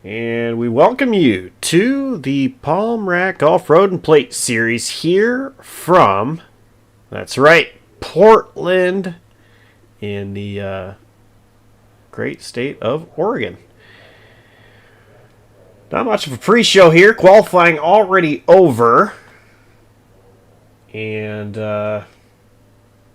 And we welcome you to the Palm Rack Off-Road and Plate Series here from, that's right, Portland in the great state of Oregon. Not much of a pre-show here, qualifying already over. And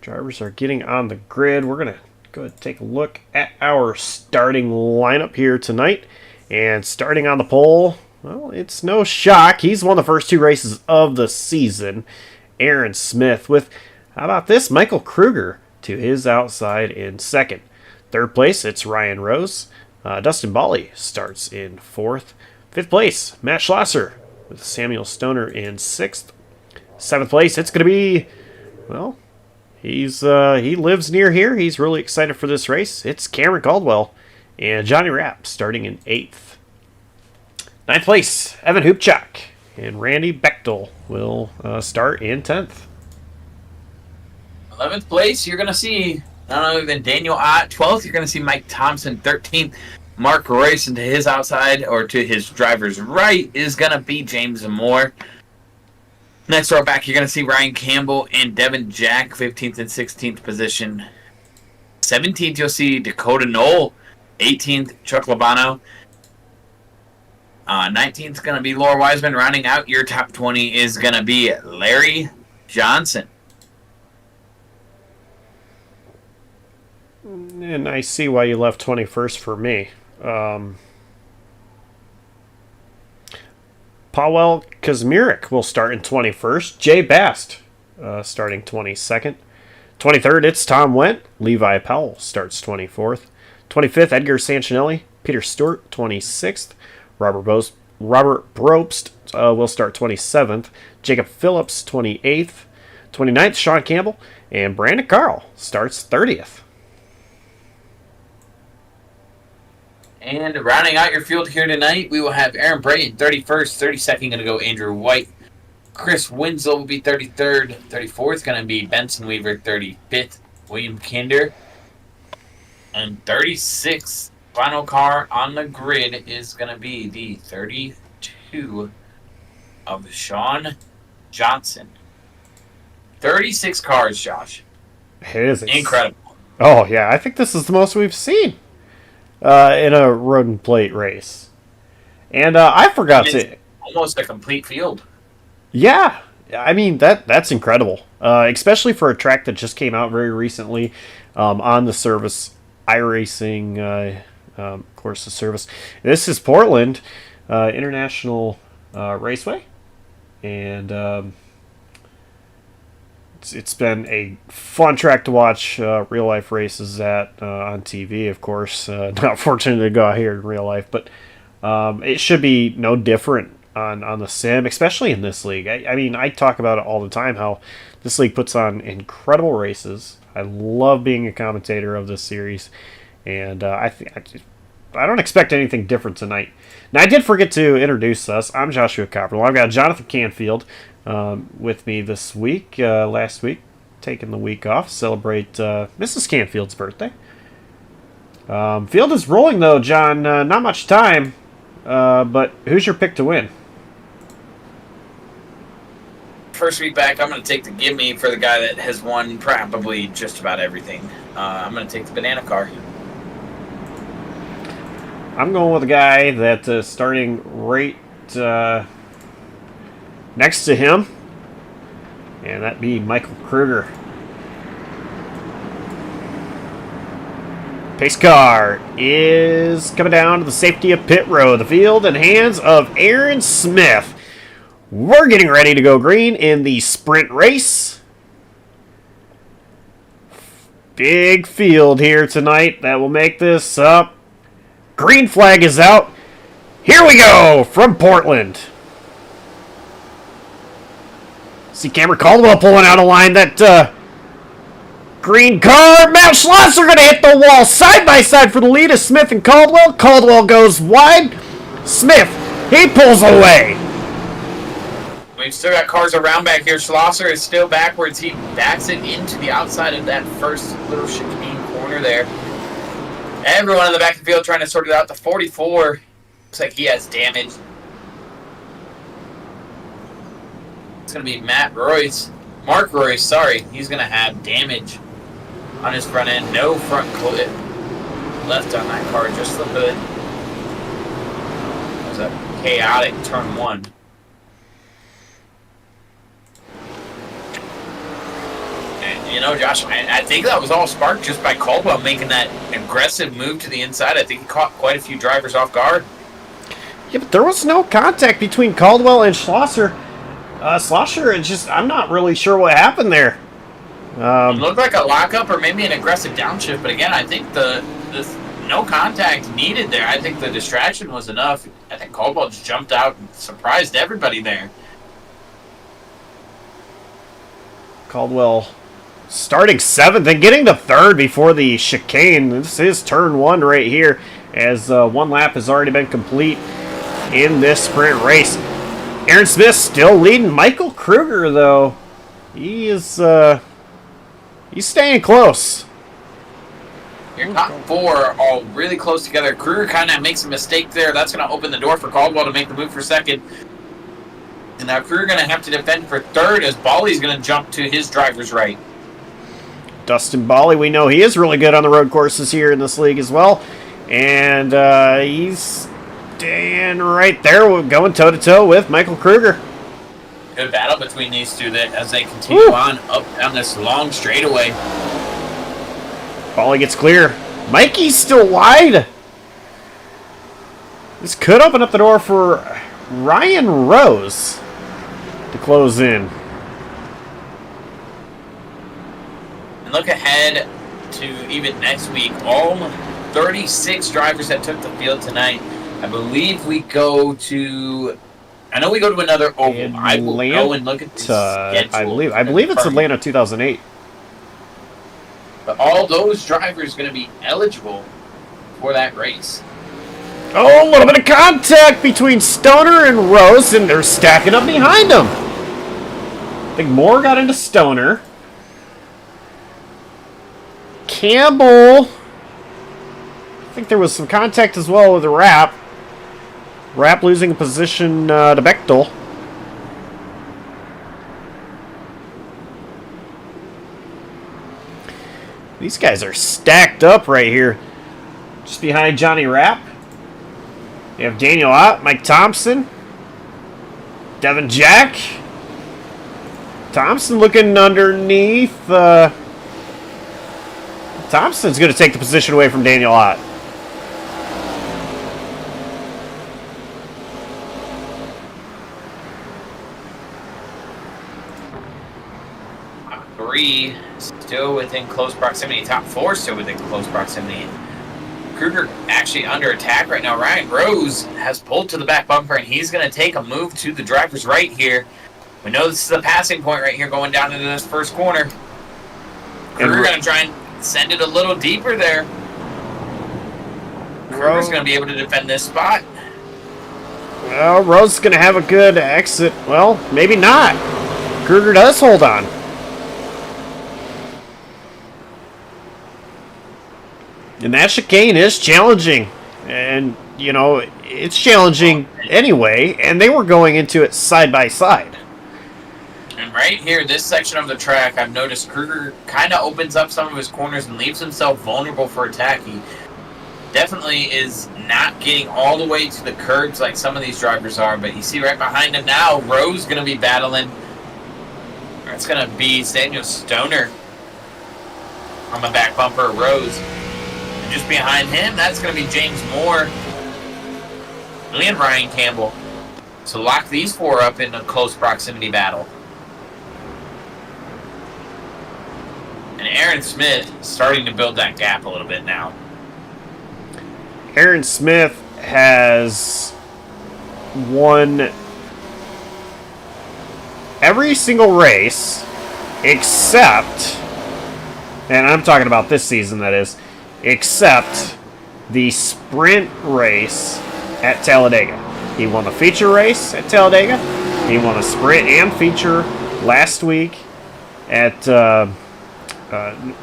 drivers are getting on the grid. We're going to go ahead and take a look at our starting lineup here tonight. And starting on the pole, well, it's no shock. He's won the first two races of the season. Aaron Smith with, how about this, Michael Kruger to his outside in second. Third place, it's Ryan Rose. Dustin Bally starts in fourth. Fifth place, Matt Schlosser with Samuel Stoner in sixth. Seventh place, it's going to be, well, he lives near here. He's really excited for this race. It's Cameron Caldwell. And Johnny Rapp starting in 8th. Ninth place, Evan Hoopchak. And Randy Bechtel will start in 10th. 11th place, you're going to see none other than Daniel Ott. 12th, you're going to see Mike Thompson. 13th, Mark Royce. And to his outside, or to his driver's right, is going to be James Moore. Next row back, you're going to see Ryan Campbell and Devin Jack, 15th and 16th position. 17th, you'll see Dakota Knoll. 18th, Chuck Labano. 19th is going to be Laura Wiseman. Rounding out your top 20 is going to be Larry Johnson. And I see why you left 21st for me. Paweł Kazmierek will start in 21st. Jay Bast starting 22nd. 23rd, it's Tom Wendt. Levi Powell starts 24th. 25th, Edgar Sancinelli. Peter Stewart, 26th. Robert Brobst will start 27th. Jacob Phillips, 28th. 29th, Sean Campbell. And Brandon Carl starts 30th. And rounding out your field here tonight, we will have Aaron Bray in 31st. 32nd, going to go Andrew White. Chris Winslow will be 33rd. 34th, going to be Benson Weaver. 35th, William Kinder. And 36th, final car on the grid is going to be the 32 of Sean Johnson. 36 cars, Josh. It is incredible. Oh, yeah. I think this is the most we've seen in a road and plate race. And I forgot to... Almost a complete field. Yeah. I mean, that's incredible. Especially for a track that just came out very recently on the service iRacing, of course, the service. This is Portland International Raceway, and it's been a fun track to watch real life races at on TV. Of course, not fortunate to go out here in real life, but it should be no different on the sim, especially in this league. I mean, I talk about it all the time how this league puts on incredible races. I love being a commentator of this series, and I don't expect anything different tonight. Now, I did forget to introduce us. I'm Joshua Copperwell. I've got Jonathan Canfield with me this week. Last week, taking the week off, celebrate Mrs. Canfield's birthday. Field is rolling, though, John. Not much time, but who's your pick to win? First week back, I'm going to take the gimme for the guy that has won probably just about everything. I'm going to take the banana car. I'm going with a guy that's starting right next to him, and that'd be Michael Kruger. Pace car is coming down to the safety of pit road. The field in hands of Aaron Smith. We're getting ready to go green in the sprint race. Big field here tonight that will make this up. Green flag is out. Here we go from Portland. See Cameron Caldwell pulling out a line. That green car. Matt Schlosser going to hit the wall side by side for the lead of Smith and Caldwell. Caldwell goes wide. Smith, he pulls away. We've still got cars around back here. Schlosser is still backwards. He backs it into the outside of that first little chicane corner there. Everyone in the back of the field trying to sort it out. The 44 Looks like he has damage. It's going to be Mark Royce, sorry. He's going to have damage on his front end. No front clip left on that car, just the hood. It was a chaotic turn one. And, you know, Josh, I think that was all sparked just by Caldwell making that aggressive move to the inside. I think he caught quite a few drivers off guard. Yeah, but there was no contact between Caldwell and Schlosser. Schlosser, I'm not really sure what happened there. It looked like a lockup or maybe an aggressive downshift, but again, I think the no contact needed there. I think the distraction was enough. I think Caldwell just jumped out and surprised everybody there. Caldwell starting 7th and getting to 3rd before the chicane. This is turn 1 right here, as one lap has already been complete in this sprint race. Aaron Smith still leading. Michael Kruger, though, he is he's staying close. Your top 4 are all really close together. Kruger kind of makes a mistake there. That's going to open the door for Caldwell to make the move for 2nd. And now Kruger going to have to defend for 3rd as Bally's going to jump to his driver's right. Dustin Bally, we know he is really good on the road courses here in this league as well. And he's staying right there, going toe-to-toe with Michael Kruger. Good battle between these two as they continue on up down this long straightaway. Bally gets clear. Mikey's still wide. This could open up the door for Ryan Rose to close in. And look ahead to even next week. All 36 drivers that took the field tonight. I believe we go to... I know we go to another oval. I will go and look at the schedule. I believe it's Atlanta 2008. But all those drivers are going to be eligible for that race. Oh, a little bit of contact between Stoner and Rose, and they're stacking up behind him. I think Moore got into Stoner. Campbell. I think there was some contact as well with the Rapp. Rapp losing position to Bechtel. These guys are stacked up right here. Just behind Johnny Rapp. You have Daniel Ott, Mike Thompson, Devin Jack. Thompson looking underneath. Thompson's going to take the position away from Daniel Ott. Top 3 still within close proximity. Top 4 still within close proximity. Kruger actually under attack right now. Ryan Rose has pulled to the back bumper, and he's going to take a move to the driver's right here. We know this is a passing point right here going down into this first corner. Kruger going to try and send it a little deeper there. Kruger's going to be able to defend this spot. Well, Rose is going to have a good exit. Well, maybe not. Kruger does hold on. And that chicane is challenging. And, you know, it's challenging anyway. And they were going into it side by side. And right here, this section of the track, I've noticed Kruger kind of opens up some of his corners and leaves himself vulnerable for attack. He definitely is not getting all the way to the curbs like some of these drivers are. But you see right behind him now, Rose going to be battling. That's going to be Daniel Stoner on the back bumper of Rose. Just behind him, that's going to be James Moore and Ryan Campbell. So lock these 4 up in a close proximity battle. And Aaron Smith starting to build that gap a little bit now. Aaron Smith has won every single race except, and I'm talking about this season, that is, except the sprint race at Talladega. He won the feature race at Talladega. He won a sprint and feature last week at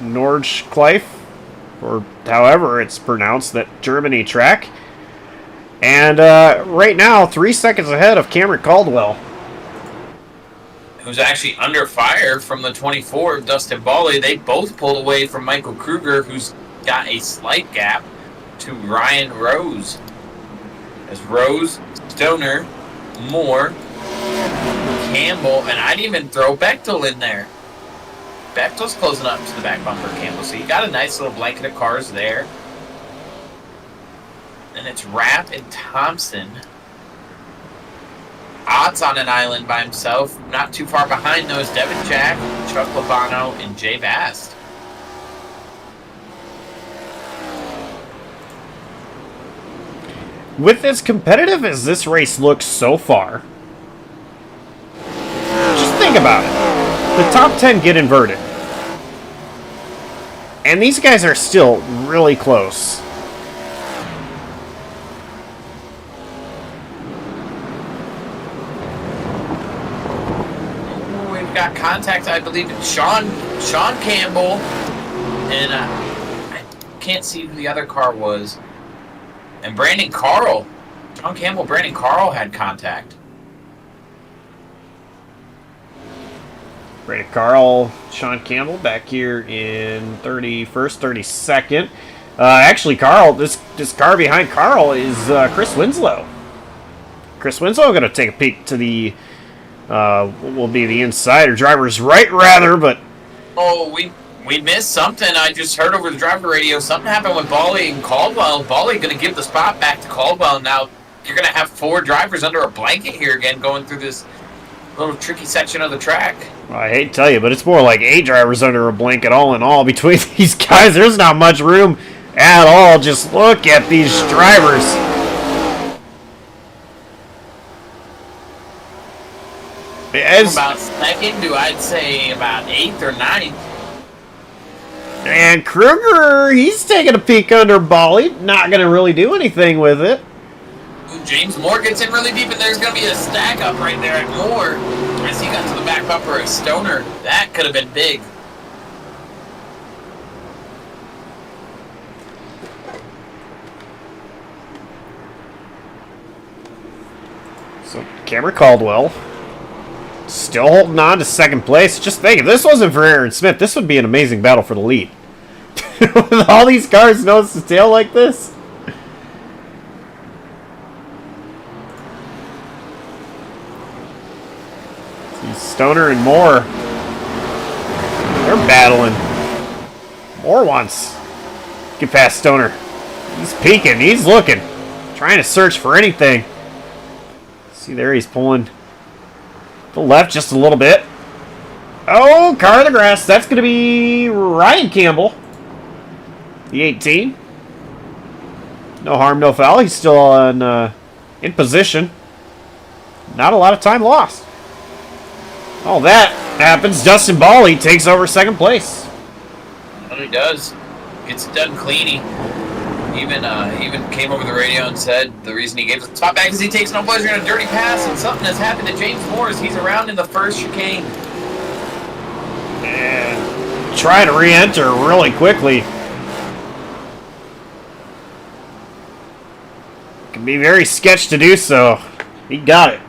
Nordschleife, or however it's pronounced, that Germany track. And right now, 3 seconds ahead of Cameron Caldwell. Who's actually under fire from the 24 of Dustin Bawley. They both pulled away from Michael Kruger, who's got a slight gap to Ryan Rose. As Rose, Stoner, Moore, Campbell, and I'd even throw Bechtel in there. Bechtel's closing up to the back bumper of Campbell, so you got a nice little blanket of cars there. And it's Rapp and Thompson. Ott's on an island by himself. Not too far behind those, Devin Jack, Chuck Labano, and Jay Bast. With as competitive as this race looks so far, just think about it. The top 10 get inverted. And these guys are still really close. We've got contact, I believe, in Sean Campbell. And I can't see who the other car was. And Brandon Carl. Sean Campbell, Brandon Carl had contact. Brandon Carl, Sean Campbell back here in 31st, 32nd. Actually, Carl, this car behind Carl is Chris Winslow. Chris Winslow going to take a peek to the, what will be the inside, or driver's right, rather, but... Oh, we missed something. I just heard over the driver radio. Something happened with Bawley and Caldwell. Bawley going to give the spot back to Caldwell. Now, you're going to have 4 drivers under a blanket here again going through this little tricky section of the track. Well, I hate to tell you, but it's more like 8 drivers under a blanket all in all between these guys. There's not much room at all. Just look at these drivers. From about second to, I'd say, about 8th or 9th. And Kruger, he's taking a peek under Bawley. Not going to really do anything with it. James Moore gets in really deep, and there's going to be a stack up right there at Moore as he got to the back bumper of Stoner. That could have been big. So Cameron Caldwell still holding on to second place. Just think, if this wasn't for Aaron Smith, this would be an amazing battle for the lead. With all these cars nose to tail like this. See Stoner and Moore. They're battling. Moore wants to get past Stoner. He's peeking. He's looking. Trying to search for anything. See there, he's pulling the left just a little bit. Oh, car in the grass. That's going to be Ryan Campbell. The 18. No harm, no foul. He's still in position. Not a lot of time lost. Oh, that happens. Dustin Bawley takes over second place. Well, he does. Gets it done clean. He even came over the radio and said the reason he gave the spot back is he takes no pleasure in a dirty pass, and something has happened to James Morris. He's around in the first chicane. And trying to re-enter really quickly. Can be very sketch to do so. He got it.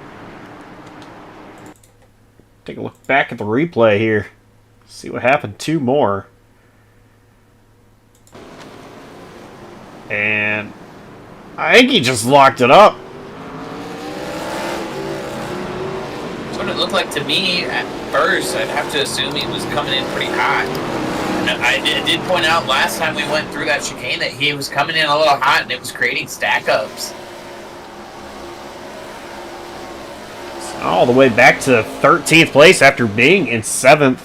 Take a look back at the replay here. See what happened. 2 more. And I think he just locked it up. That's what it looked like to me at first. I'd have to assume he was coming in pretty hot. I did point out last time we went through that chicane that he was coming in a little hot and it was creating stack-ups. All the way back to 13th place after being in 7th.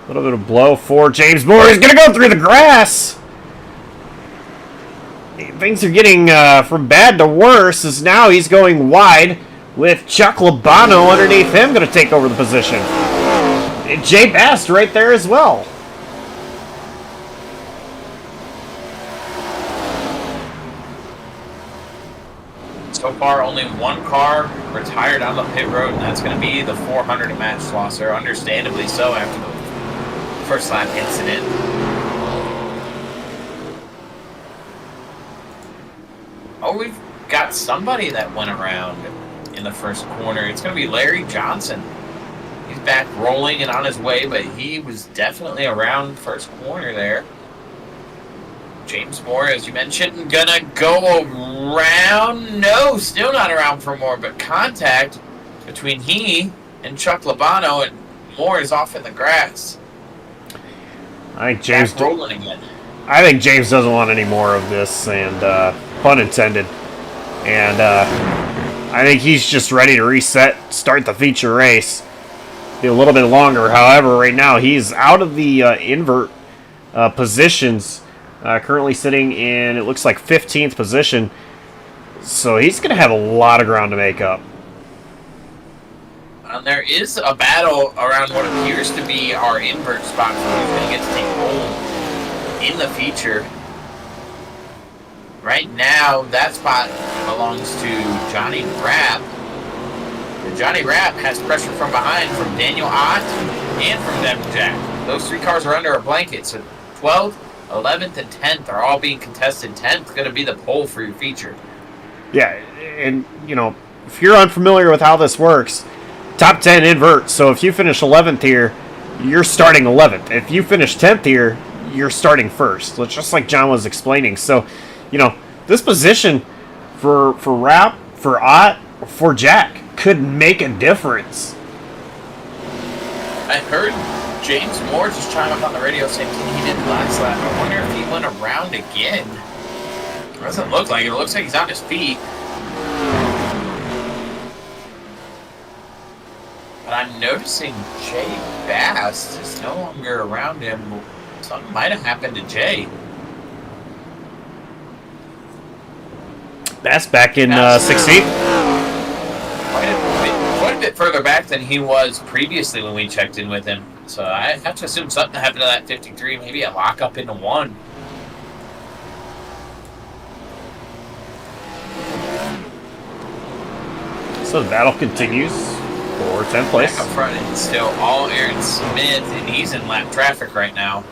A little bit of blow for James Moore. He's going to go through the grass. Things are getting from bad to worse as now he's going wide with Chuck Labano underneath him going to take over the position. And Jay Bast right there as well. So far, only 1 car retired on the pit road, and that's going to be the 400 match Schlosser. Understandably so after the first lap incident. got somebody that went around in the first corner. It's going to be Larry Johnson. He's back rolling and on his way, but he was definitely around first corner there. James Moore, as you mentioned, gonna go around. No, still not around for Moore, but contact between he and Chuck Labano, and Moore is off in the grass. I think James back rolling again. I think James doesn't want any more of this, and pun intended. And I think he's just ready to reset, start the feature race. Be a little bit longer. However, right now he's out of the invert positions. Currently sitting in, it looks like 15th position. So he's going to have a lot of ground to make up. There is a battle around what appears to be our invert spot for who's going to get to take hold in the feature. Right now, that spot belongs to Johnny Rapp. And Johnny Rapp has pressure from behind from Daniel Ott and from Devin Jack. Those three cars are under a blanket, so 12th, 11th, and 10th are all being contested. 10th is going to be the pole for your feature. Yeah, and, you know, if you're unfamiliar with how this works, top 10 invert, so if you finish 11th here, you're starting 11th. If you finish 10th here, you're starting first. Just like John was explaining. So, you know, this position for Rapp, for Ott, for Jack could make a difference. I heard James Moore just chime up on the radio saying he did last lap. I wonder if he went around again. It doesn't look like it. It looks like he's on his feet. But I'm noticing Jay Bass is no longer around him. Something might have happened to Jay. Bass back in 16th. Quite a bit further back than he was previously when we checked in with him. So I have to assume something happened to that 53. Maybe a lockup into one. So the battle continues for 10th place. Back up front, it's still all Aaron Smith, and he's in lap traffic right now.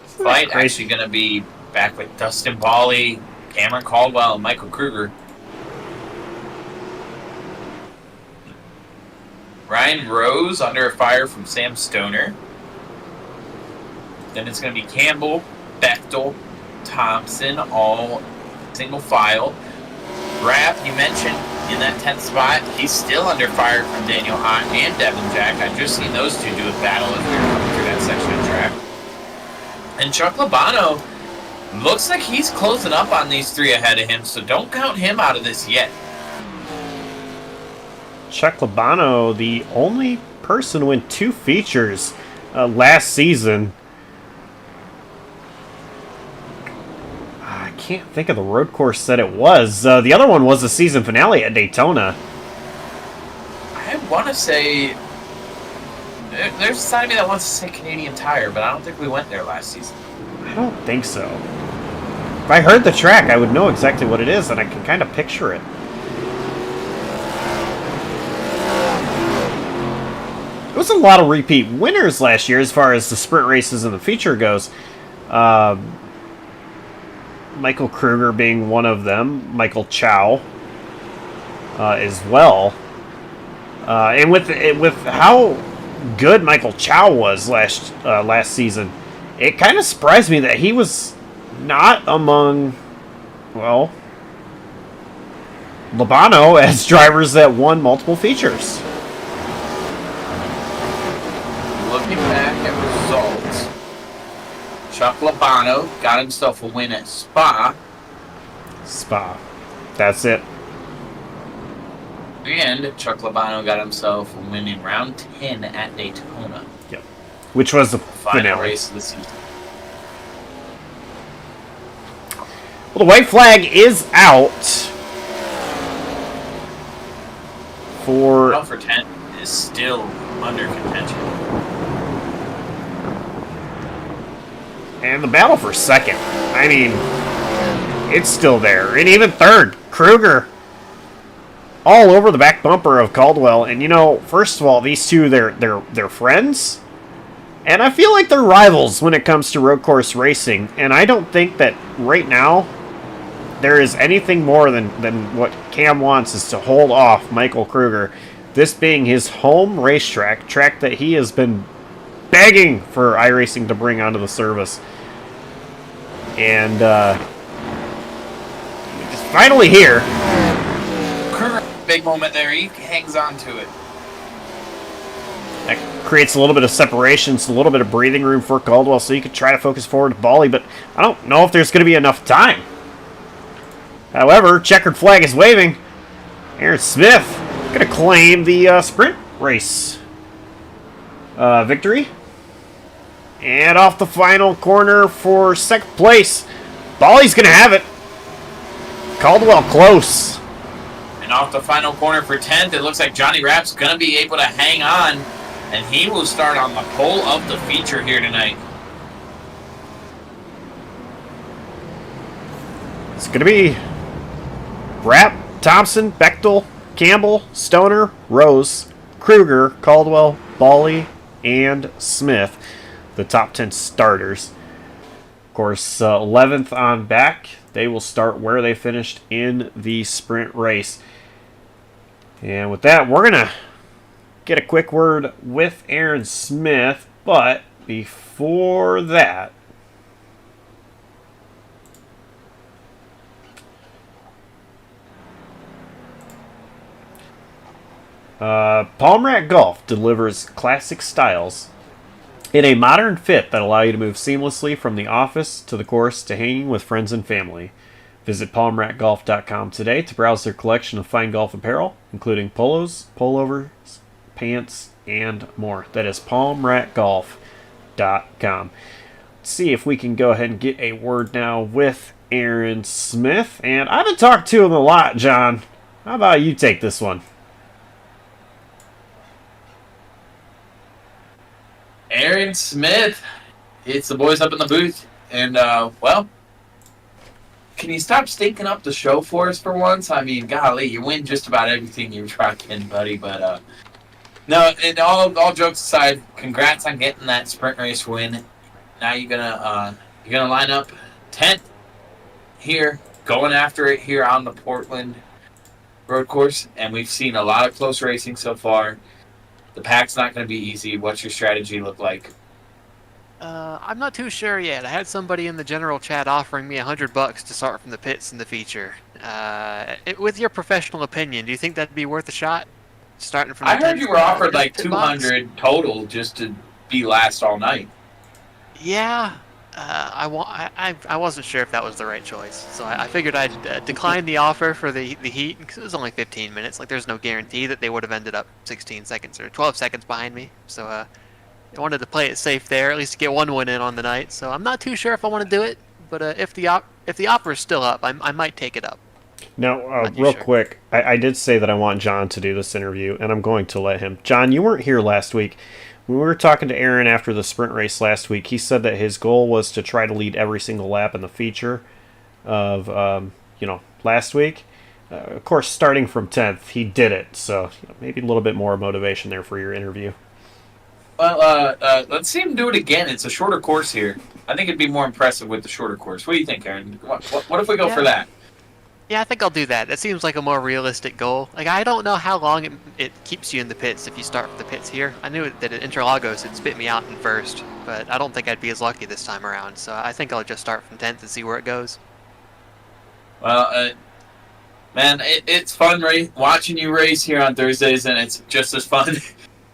Fight actually going to be back with Dustin Bawley, Cameron Caldwell, and Michael Kruger. Ryan Rose under fire from Sam Stoner. Then it's going to be Campbell, Bechtel, Thompson, all single file. Rapp, you mentioned, in that 10th spot, he's still under fire from Daniel Ott and Devin Jack. I've just seen those two do a battle as we were coming through that section of track. And Chuck Labano looks like he's closing up on these three ahead of him, so don't count him out of this yet. Chuck Labano, the only person to win 2 features last season. I can't think of the road course that it was. The other one was the season finale at Daytona. I want to say... There's a side of me that wants to say Canadian Tire, but I don't think we went there last season. I don't think so. If I heard the track, I would know exactly what it is, and I can kind of picture it. It was a lot of repeat winners last year as far as the sprint races and the feature goes. Michael Kruger being one of them. Michael Chow as well. And with how good Michael Chow was last season, it kind of surprised me that he was not among, well, Labano as drivers that won multiple features. Looking back at results, Chuck Labano got himself a win at Spa. That's it. And Chuck Labano got himself a win in round 10 at Daytona. Yep. Which was the Final finale. race of the season. Well, the white flag is out for... Battle for 10 is still under contention. And the battle for second. I mean, it's still there. And even third, Kruger. All over the back bumper of Caldwell. And, you know, first of all, these two, they're friends. And I feel like they're rivals when it comes to road course racing. And I don't think that right now there is anything more than what Cam wants is to hold off Michael Kruger. This being his home racetrack, track that he has been begging for iRacing to bring onto the service. And it's finally here. Kruger, big moment there. He hangs on to it. That creates a little bit of separation, so a little bit of breathing room for Caldwell, so you could try to focus forward to Bali, but I don't know if there's going to be enough time. However, checkered flag is waving. Aaron Smith going to claim the sprint race victory. And off the final corner for second place, Bali's going to have it. Caldwell close. And off the final corner for 10th, it looks like Johnny Rapp's going to be able to hang on, and he will start on the pole of the feature here tonight. It's going to be Rapp, Thompson, Bechtel, Campbell, Stoner, Rose, Kruger, Caldwell, Bali, and Smith, the top 10 starters. Of course, 11th on back, they will start where they finished in the sprint race. And with that, we're going to get a quick word with Aaron Smith, but before that, Palmrat Golf delivers classic styles in a modern fit that allow you to move seamlessly from the office to the course to hanging with friends and family. Visit palmratgolf.com today to browse their collection of fine golf apparel, including polos, pullovers, pants, and more. That is palmratgolf.com. Let's see if we can go ahead and get a word now with Aaron Smith. And I haven't talked to him a lot, John. How about you take this one? Aaron Smith, it's the boys up in the booth, and well, can you stop stinking up the show for us for once? I mean, golly, you win just about everything you try in, buddy. But no, and all jokes aside, congrats on getting that sprint race win. Now you're gonna line up 10th here, going after it here on the Portland road course, and we've seen a lot of close racing so far. The pack's not going to be easy. What's your strategy look like? I'm not too sure yet. I had somebody in the general chat offering me $100 to start from the pits in the feature. With your professional opinion, do you think that'd be worth a shot? Starting from. I heard you were offered like 200 total just to be last all night. Yeah, I wasn't sure if that was the right choice, so I figured I'd decline the offer for the heat because it was only 15 minutes. Like, there's no guarantee that they would have ended up 16 seconds or 12 seconds behind me. So I wanted to play it safe there, at least to get one win in on the night. So I'm not too sure if I want to do it, but if the offer is still up, I might take it up. Now, real quick, I did say that I want John to do this interview, and I'm going to let him. John, you weren't here last week. When we were talking to Aaron after the sprint race last week, he said that his goal was to try to lead every single lap in the feature of, last week. Of course, starting from 10th, he did it. So maybe a little bit more motivation there for your interview. Well, let's see him do it again. It's a shorter course here. I think it'd be more impressive with the shorter course. What do you think, Aaron? What if we go for that? Yeah, I think I'll do that. That seems like a more realistic goal. Like, I don't know how long it keeps you in the pits if you start with the pits here. I knew that at Interlagos it spit me out in first, but I don't think I'd be as lucky this time around. So I think I'll just start from 10th and see where it goes. Well, man, it's fun watching you race here on Thursdays, and it's just as fun,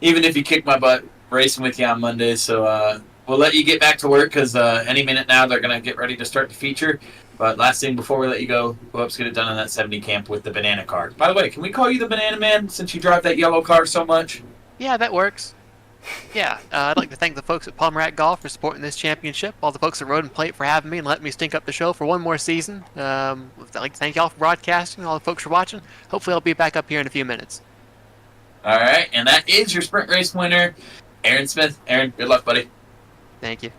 even if you kick my butt racing with you on Mondays. So we'll let you get back to work because any minute now they're going to get ready to start the feature. But last thing before we let you go up's get it done on that 70 camp with the banana car. By the way, can we call you the Banana Man since you drive that yellow car so much? Yeah, that works. Yeah, I'd like to thank the folks at Palmrat Golf for supporting this championship, all the folks at Road and Plate for having me and letting me stink up the show for one more season. I'd like to thank y'all for broadcasting, all the folks for watching. Hopefully I'll be back up here in a few minutes. All right, and that is your sprint race winner, Aaron Smith. Aaron, good luck, buddy. Thank you.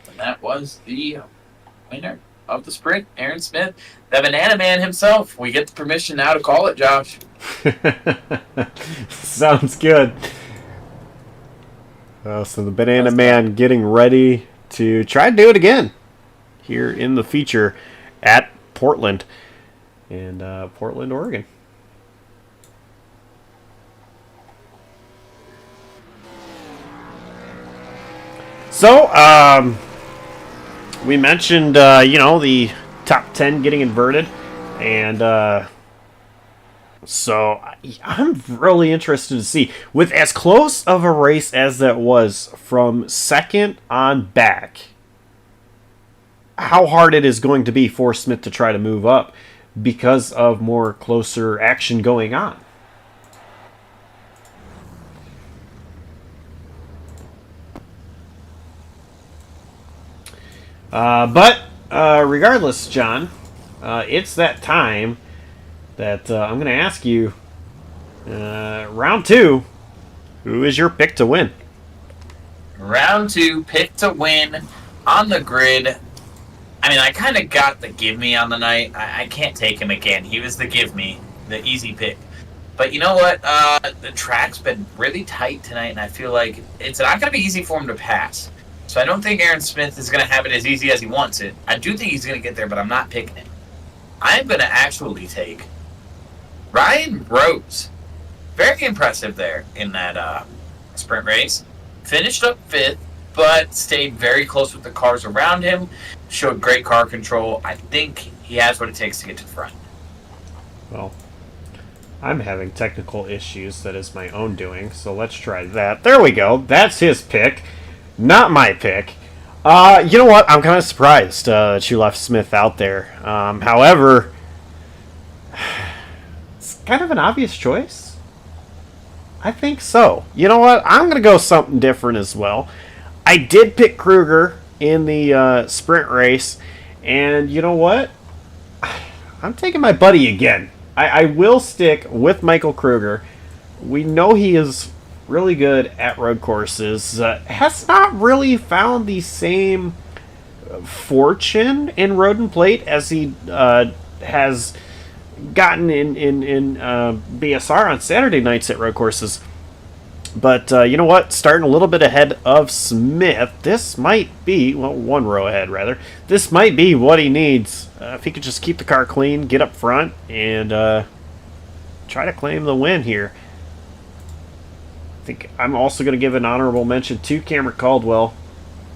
And that was the winner of the sprint, Aaron Smith, the Banana Man himself. We get the permission now to call it, Josh. Sounds good. So the Banana Man getting ready to try to do it again here in the feature at Portland and Portland, Oregon. So, we mentioned, the top 10 getting inverted, and so I'm really interested to see, with as close of a race as that was from second on back, how hard it is going to be for Smith to try to move up because of more closer action going on. But regardless, John, it's that time that I'm going to ask you, round 2, who is your pick to win? Round 2, pick to win on the grid. I mean, I kind of got the give me on the night. I can't take him again. He was the give me, the easy pick. But you know what? The track's been really tight tonight, and I feel like it's not going to be easy for him to pass. So I don't think Aaron Smith is going to have it as easy as he wants it. I do think he's going to get there, but I'm not picking it. I'm going to actually take Ryan Rose. Very impressive there in that sprint race. Finished up 5th, but stayed very close with the cars around him. Showed great car control. I think he has what it takes to get to the front. Well, I'm having technical issues. That is my own doing, so let's try that. There we go. That's his pick. Not my pick. You know what? I'm kind of surprised that you left Smith out there. However, it's kind of an obvious choice. I think so. You know what? I'm going to go something different as well. I did pick Kruger in the sprint race, and you know what? I'm taking my buddy again. I will stick with Michael Kruger. We know he is really good at road courses. Has not really found the same fortune in road and plate as he has gotten in BSR on Saturday nights at road courses. But you know what? Starting a little bit ahead of Smith, this might be, well, 1 row ahead rather. This might be what he needs. If he could just keep the car clean, get up front, and try to claim the win here. I think I'm also going to give an honorable mention to Cameron Caldwell.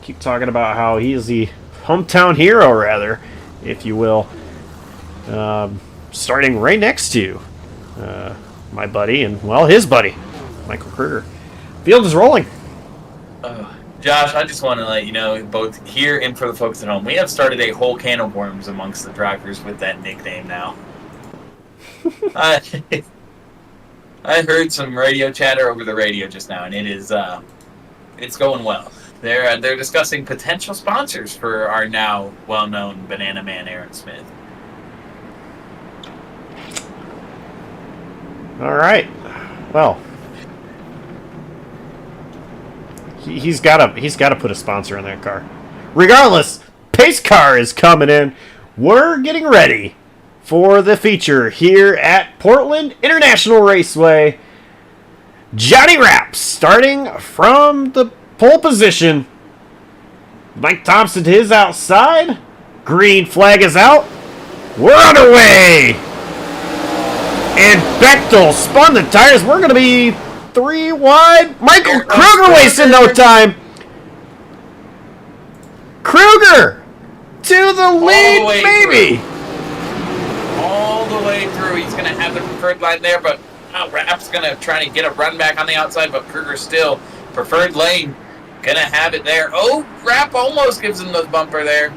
Keep talking about how he is the hometown hero, rather, if you will. Starting right next to my buddy and, well, his buddy, Michael Kruger. Field is rolling. Josh, I just want to let you know, both here and for the folks at home, we have started a whole can of worms amongst the drivers with that nickname now. I heard some radio chatter over the radio just now, and it is it's going well. They're discussing potential sponsors for our now well-known Banana Man Aaron Smith. All right. Well, he's got to put a sponsor in that car. Regardless, pace car is coming in. We're getting ready for the feature here at Portland International Raceway. Johnny Raps starting from the pole position. Mike Thompson to his outside. Green flag is out. We're underway. And Bechtel spun the tires. We're going to be 3 wide. Michael Kruger wasting no time. Kruger to the lead, baby. All the way through. He's going to have the preferred line there, but Rapp's going to try to get a run back on the outside, but Kruger still preferred lane. Going to have it there. Oh, Rapp almost gives him the bumper there.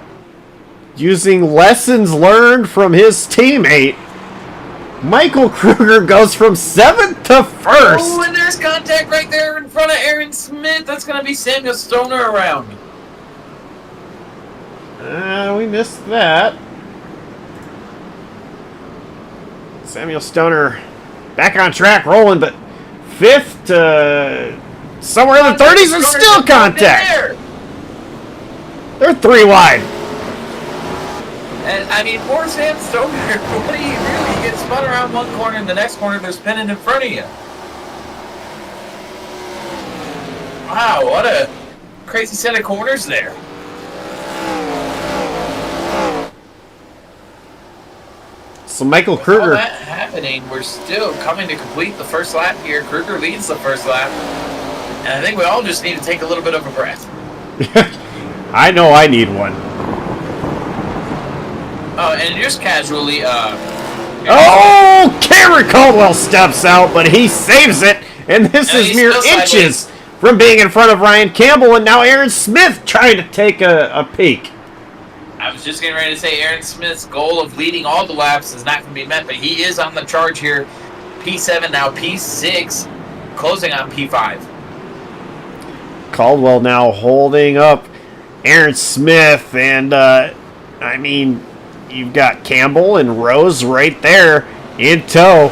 Using lessons learned from his teammate, Michael Kruger goes from 7th to 1st. Oh, and there's contact right there in front of Aaron Smith. That's going to be Samuel Stoner around. We missed that. Samuel Stoner back on track, rolling, but 5th to somewhere in the 30s and still contact. They're 3 wide. And, I mean, poor Sam Stoner, what do you really get spun around one corner and the next corner they're spinning in front of you? Wow, what a crazy set of corners there. So Michael With all Kruger. that happening, we're still coming to complete the first lap here. Kruger leads the first lap. And I think we all just need to take a little bit of a breath. I know I need one. Oh, and just casually, Oh! Cameron Caldwell steps out, but he saves it. And this No, is he's mere still inches from being in front of Ryan Campbell. And now Aaron Smith trying to take a peek. I was just getting ready to say Aaron Smith's goal of leading all the laps is not going to be met, but he is on the charge here. P7, now P6, closing on P5. Caldwell now holding up Aaron Smith. And, I mean, you've got Campbell and Rose right there in tow.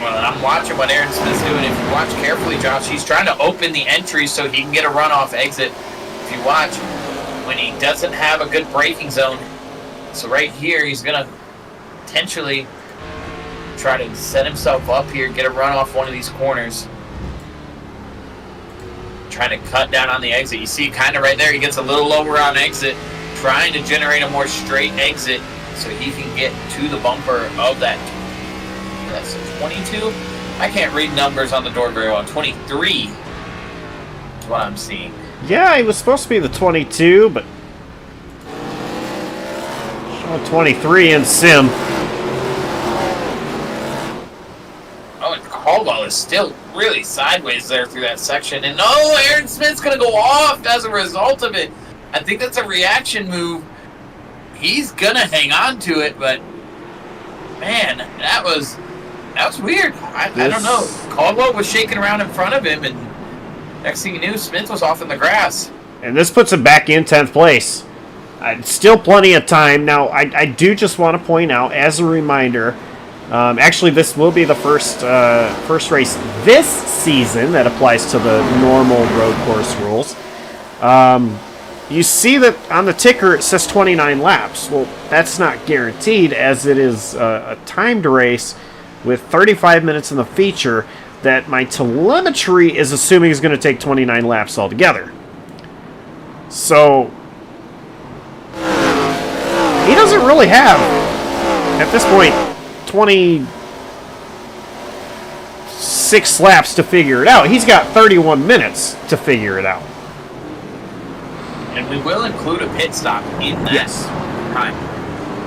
Well, and I'm watching what Aaron Smith's doing. If you watch carefully, Josh, he's trying to open the entry so he can get a runoff exit. If you watch, when he doesn't have a good braking zone. So right here, he's going to potentially try to set himself up here, get a run off one of these corners. Trying to cut down on the exit. You see kind of right there, he gets a little lower on exit, trying to generate a more straight exit so he can get to the bumper of that. That's a 22? I can't read numbers on the door very well. 23 is what I'm seeing. Yeah, he was supposed to be the 22, but 23 in sim. Oh, and Caldwell is still really sideways there through that section. And oh, Aaron Smith's going to go off as a result of it. I think that's a reaction move. He's going to hang on to it, but man, that was weird. I don't know. Caldwell was shaking around in front of him, and next thing you knew, Smith was off in the grass. And this puts him back in 10th place. Still plenty of time. Now, I do just want to point out, as a reminder, actually this will be the first race this season that applies to the normal road course rules. You see that on the ticker it says 29 laps. Well, that's not guaranteed, as it is a timed race with 35 minutes in the feature that my telemetry is assuming is going to take 29 laps altogether. So he doesn't really have, at this point, 26 laps to figure it out. He's got 31 minutes to figure it out. And we will include a pit stop in that time.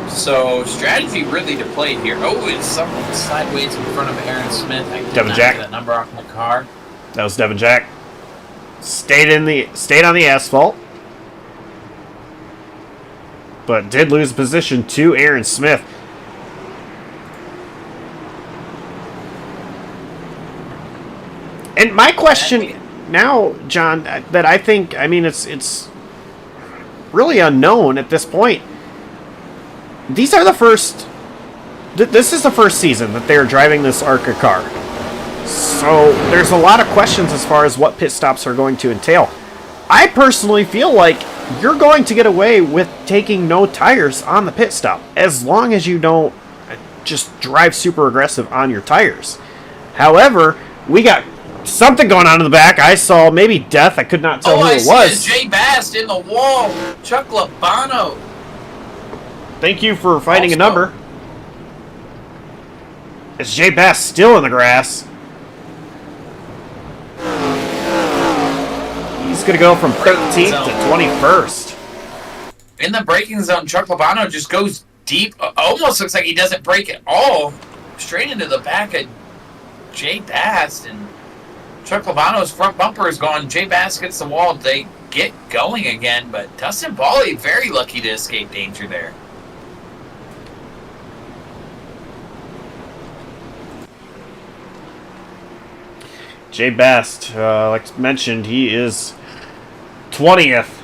So strategy really to play here. Oh, it's someone sideways in front of Aaron Smith. I did Devin not Jack. get that number off my car. That was Devin Jack. Stayed on the asphalt, but did lose position to Aaron Smith. And my question now, John, that I think, I mean, it's really unknown at this point. These are the first. This is the first season that they're driving this ARCA car. So there's a lot of questions as far as what pit stops are going to entail. I personally feel like you're going to get away with taking no tires on the pit stop, as long as you don't just drive super aggressive on your tires. However, we got something going on in the back. I saw maybe Death. I could not tell who it was. Jay Bast in the wall. Chuck Labano. Thank you for finding a number. It's Jay Bass still in the grass. He's going to go from 13th to 21st. In the braking zone, Chuck Labano just goes deep. Almost looks like he doesn't brake at all. Straight into the back of Jay Bass. And Chuck Labano's front bumper is gone. Jay Bass gets the wall. They get going again. But Dustin Bally very lucky to escape danger there. Jay Best, like mentioned, he is 20th.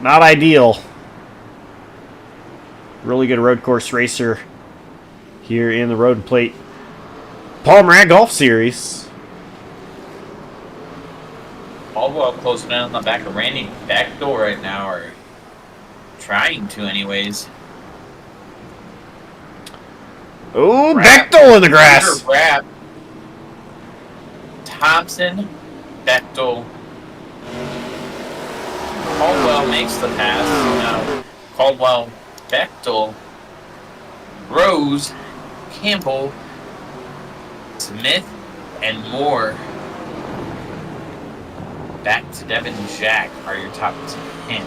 Not ideal. Really good road course racer here in the Road and Plate Paul Moran Golf Series. Caldwell closing in on the back of Randy Backdoor right now, or trying to anyways. Oh, Bechtel in the grass. Wrap. Thompson, Bechtel. Caldwell makes the pass. Now, Caldwell, Bechtel. Rose, Campbell, Smith, and Moore. Back to Devin Jack are your top 10.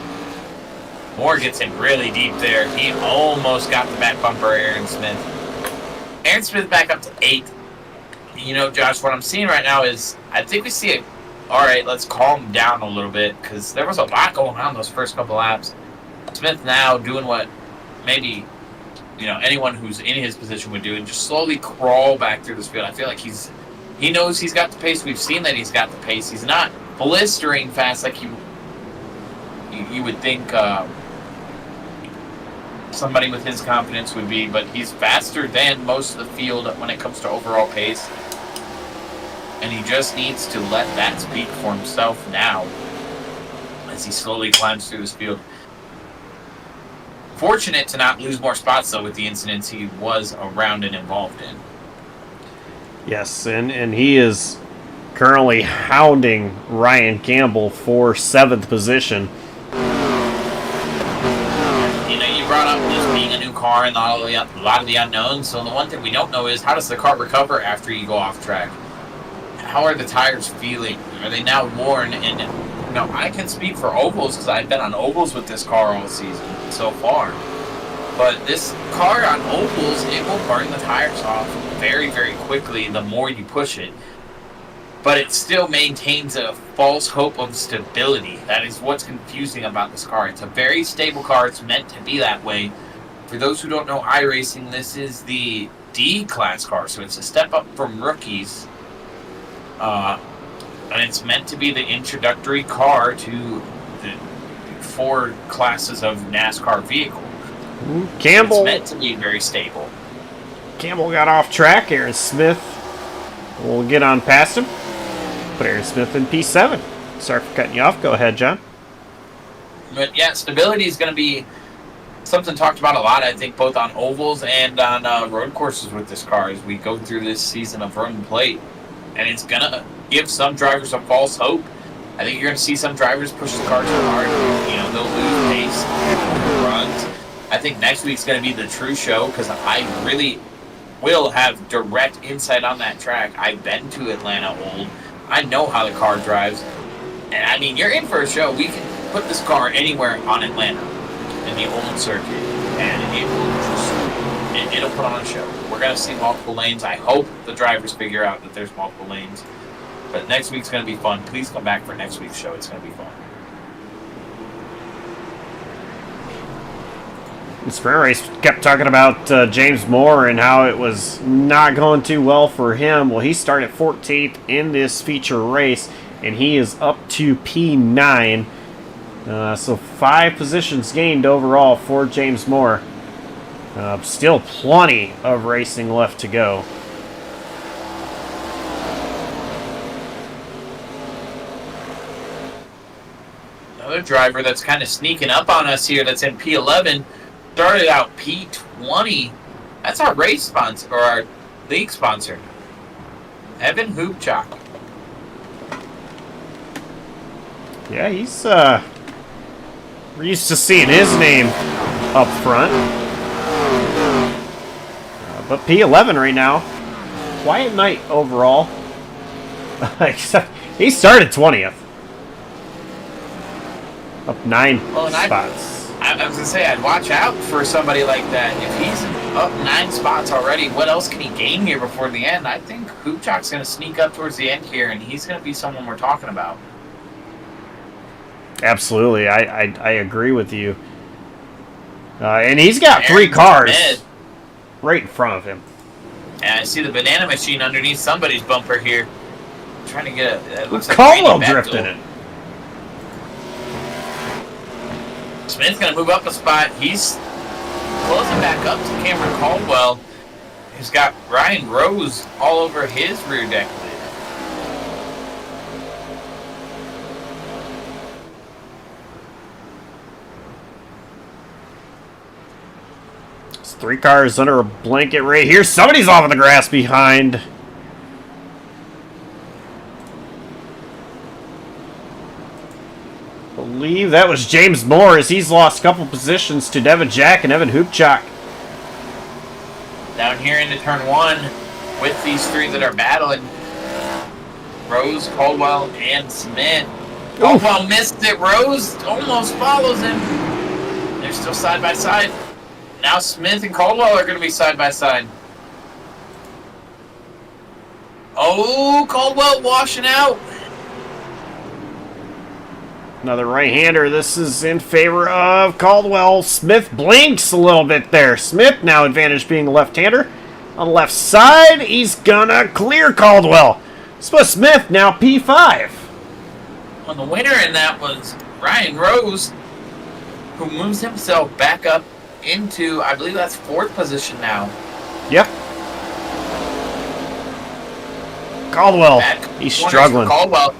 Moore gets in really deep there. He almost got the back bumper, Aaron Smith. Aaron Smith back up to 8th. You know, Josh, what I'm seeing right now is I think we see it. All right, let's calm down a little bit because there was a lot going on those first couple laps. Smith now doing what maybe, you know, anyone who's in his position would do and just slowly crawl back through this field. I feel like he knows he's got the pace. We've seen that he's got the pace. He's not blistering fast like you would think somebody with his confidence would be, but he's faster than most of the field when it comes to overall pace. And he just needs to let that speak for himself now as he slowly climbs through this field. Fortunate to not lose more spots, though, with the incidents he was around and involved in. Yes, and he is currently hounding Ryan Campbell for 7th position. You know, you brought up this being a new car and a lot of the unknowns. So the one thing we don't know is how does the car recover after you go off track? How are the tires feeling? Are they now worn? And you know, I can speak for ovals because I've been on ovals with this car all season so far. But this car on ovals, it will burn the tires off very, very quickly the more you push it. But it still maintains a false hope of stability. That is what's confusing about this car. It's a very stable car. It's meant to be that way. For those who don't know iRacing, this is the D-class car. So it's a step up from rookies. And it's meant to be the introductory car to the 4 classes of NASCAR vehicle. Campbell. It's meant to be very stable. Campbell got off track. Aaron Smith will get on past him. Put Aaron Smith in P7. Sorry for cutting you off. Go ahead, John. But yeah, stability is going to be something talked about a lot, I think, both on ovals and on road courses with this car as we go through this season of Run and Plate. And it's going to give some drivers a false hope. I think you're going to see some drivers push the car too hard. You know, they'll lose pace, runs. I think next week's going to be the true show because I really will have direct insight on that track. I've been to Atlanta old. I know how the car drives. And I mean, you're in for a show. We can put this car anywhere on Atlanta in the old circuit. And it will just, it'll put on a show. We're going to see multiple lanes. I hope the drivers figure out that there's multiple lanes. But next week's going to be fun. Please come back for next week's show. It's going to be fun. The sprint race kept talking about James Moore and how it was not going too well for him. Well, he started 14th in this feature race, and he is up to P9. So 5 positions gained overall for James Moore. Still plenty of racing left to go. Another driver that's kind of sneaking up on us here that's in P11 started out P20. That's our race sponsor, or our league sponsor, Evan Hoopchak. Yeah, he's we're used to seeing his name up front. But P11 right now. Quiet night overall. Except he started 20th. Up 9 spots. I was going to say, I'd watch out for somebody like that. If he's up 9 spots already, what else can he gain here before the end? I think Hoopchak's going to sneak up towards the end here, and he's going to be someone we're talking about. Absolutely. I agree with you. And he's got 3 cars right in front of him. And I see the banana machine underneath somebody's bumper here. Trying to get a... It looks like Caldwell drifting it. Smith's going to move up a spot. He's closing back up to Cameron Caldwell. He's got Ryan Rose all over his rear deck. It's 3 cars under a blanket right here. Somebody's off of the grass behind. I believe that was James Moore as he's lost a couple positions to Devin Jack and Evan Hoopchak. Down here into turn 1 with these 3 that are battling. Rose, Caldwell, and Smith. Caldwell missed it. Rose almost follows him. They're still side by side. Now Smith and Caldwell are going to be side by side. Oh, Caldwell washing out. Another right-hander. This is in favor of Caldwell. Smith blinks a little bit there. Smith now advantage being a left-hander. On the left side, he's gonna clear Caldwell. So Smith now P5. Well, the winner in that was Ryan Rose, who moves himself back up into, I believe that's 4th position now. Yep. Caldwell, Bad he's corners for struggling. Caldwell.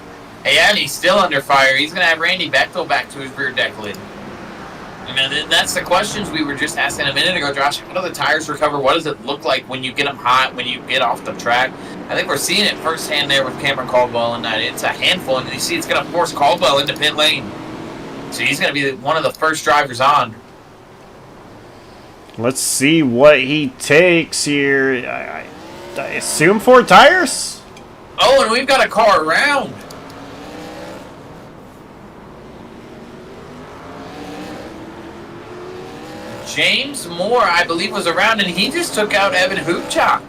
Yeah, and he's still under fire. He's going to have Randy Bechtel back to his rear deck lid. And that's the questions we were just asking a minute ago, Josh. How do the tires recover? What does it look like when you get them hot, when you get off the track? I think we're seeing it firsthand there with Cameron Caldwell, and that it's a handful. And you see it's going to force Caldwell into pit lane. So he's going to be one of the first drivers on. Let's see what he takes here. I assume 4 tires? Oh, and we've got a car around. James Moore, I believe, was around, and he just took out Evan Hoopchak.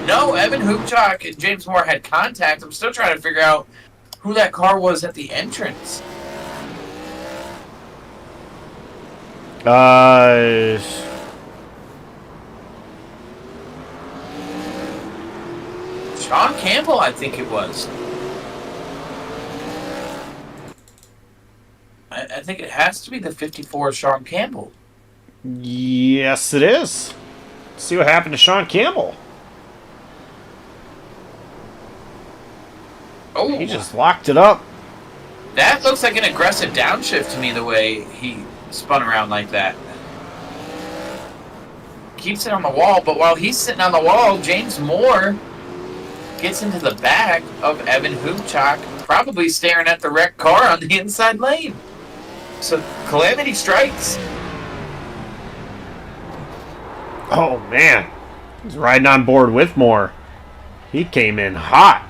No, Evan Hoopchak and James Moore had contact. I'm still trying to figure out who that car was at the entrance. Sean Campbell, I think it was. I think it has to be the 54 Sean Campbell. Yes, it is. Let's see what happened to Sean Campbell. Oh, He just locked it up. that looks like an aggressive downshift to me, the way he spun around like that. Keeps it on the wall, but while he's sitting on the wall, James Moore gets into the back of Evan Hoopchak, probably staring at the wrecked car on the inside lane. So, calamity strikes. Oh, man. He's riding on board with Moore. He came in hot.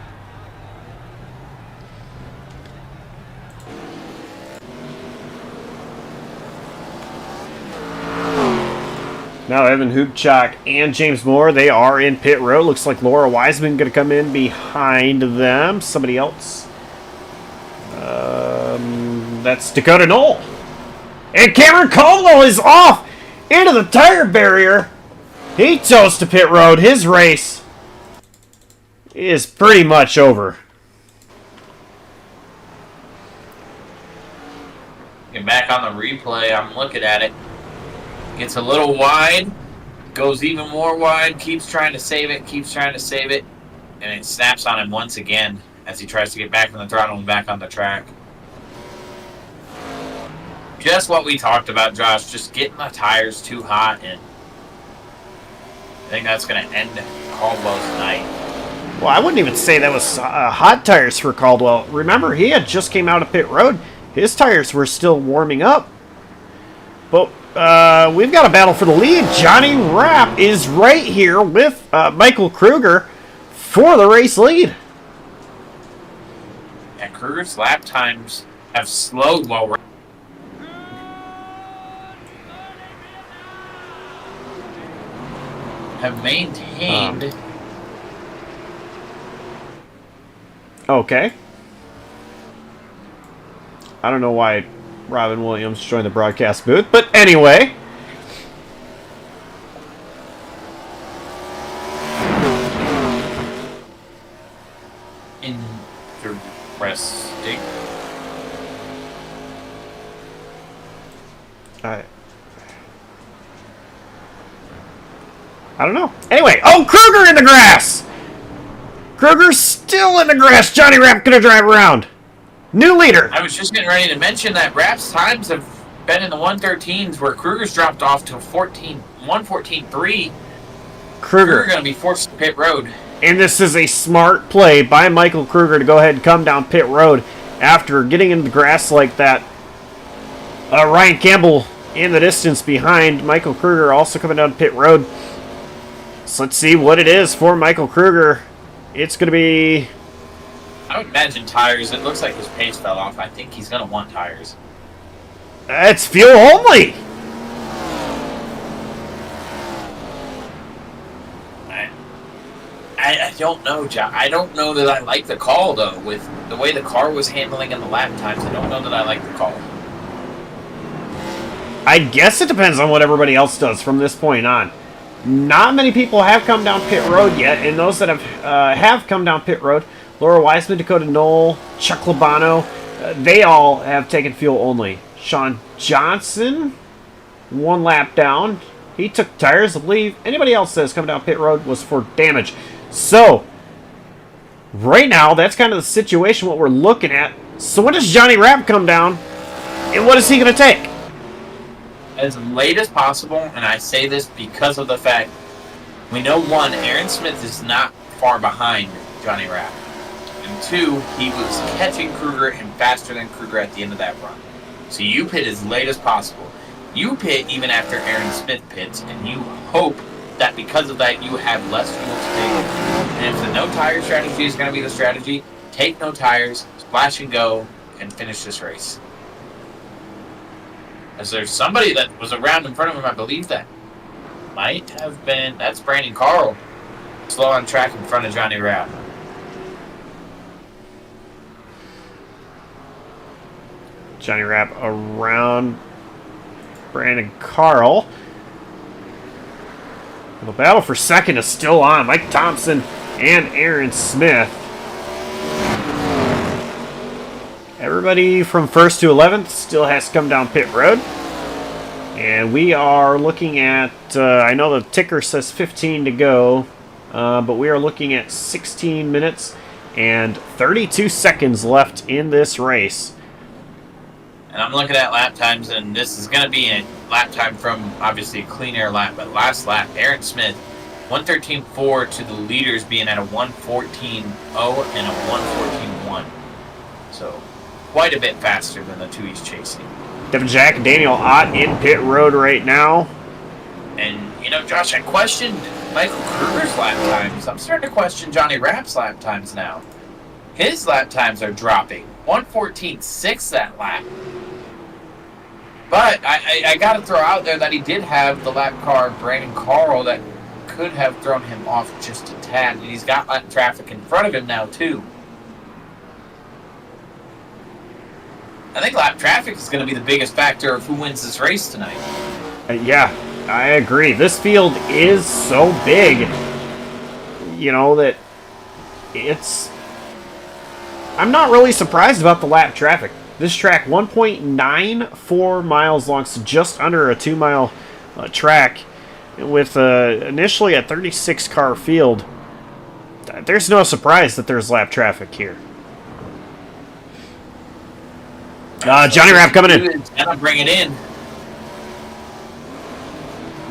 Now Evan Hoopchak and James Moore, they are in pit road. Looks like Laura Wiseman going to come in behind them. Somebody else. That's Dakota Knoll. And Cameron Caldwell is off into the tire barrier. He toes to pit road. His race is pretty much over. Get back on the replay. I'm looking at it. Gets a little wide. Goes even more wide. Keeps trying to save it. And it snaps on him once again as he tries to get back from the throttle and back on the track. Just what we talked about, Josh. Just getting the tires too hot, and I think that's going to end Caldwell's night. Well, I wouldn't even say that was hot tires for Caldwell. Remember, he had just came out of pit road. His tires were still warming up. But we've got a battle for the lead. Johnny Rapp is right here with Michael Kruger for the race lead. And Kruger's lap times have slowed while we're have maintained. Okay. I don't know why Robin Williams joined the broadcast booth, but anyway. Interesting. I don't know. Anyway, oh, Kruger in the grass! Kruger's still in the grass. Johnny Rapp gonna drive around. New leader. I was just getting ready to mention that Rapp's times have been in the 113s, where Kruger's dropped off to 114.3. Kruger going to be forced to pit road. And this is a smart play by Michael Kruger to go ahead and come down pit road after getting in the grass like that. Ryan Campbell in the distance behind Michael Kruger, also coming down pit road. So let's see what it is for Michael Kruger. It's going to be... I would imagine tires. It looks like his pace fell off. I think he's going to want tires. It's fuel only! I don't know, John. I don't know that I like the call, though. With the way the car was handling in the lap times, I don't know that I like the call. I guess it depends on what everybody else does from this point on. Not many people have come down pit road yet, and those that have come down pit road, Laura Weisman, Dakota Knoll, Chuck Labano, they all have taken fuel only. Sean Johnson, 1 lap down. He took tires, I believe. Anybody else that has come down pit road was for damage. So, right now, that's kind of the situation, what we're looking at. So when does Johnny Rapp come down, and what is he going to take? As late as possible, and I say this because of the fact we know, 1, Aaron Smith is not far behind Johnny Rapp. And 2, he was catching Kruger and faster than Kruger at the end of that run. So you pit as late as possible. You pit even after Aaron Smith pits, and you hope that because of that you have less fuel to take. And if the no tire strategy is going to be the strategy, take no tires, splash and go, and finish this race. As there's somebody that was around in front of him, I believe that might have been, that's Brandon Carl, slow on track in front of Johnny Rapp. Johnny Rapp around Brandon Carl. The battle for second is still on. Mike Thompson and Aaron Smith. Everybody from 1st to 11th still has to come down pit road. And we are looking at, I know the ticker says 15 to go, but we are looking at 16 minutes and 32 seconds left in this race. And I'm looking at lap times, and this is going to be a lap time from, obviously, a clean air lap. But last lap, Aaron Smith, 1:13.4 to the leaders being at a 1:14.0 and a 1:14.1. So, quite a bit faster than the two he's chasing. Devin Jack and Daniel Ott in pit road right now. And, you know, Josh, I questioned Michael Kruger's lap times. I'm starting to question Johnny Rapp's lap times now. His lap times are dropping. 1:14.6 that lap. But I got to throw out there that he did have the lap car, Brandon Carl, that could have thrown him off just a tad. And he's got lap traffic in front of him now, too. I think lap traffic is going to be the biggest factor of who wins this race tonight. Yeah, I agree. This field is so big, you know, that it's... I'm not really surprised about the lap traffic. This track, 1.94 miles long, so just under a 2-mile track, with initially a 36-car field. There's no surprise that there's lap traffic here. Johnny Rapp coming in. Gonna bring it in.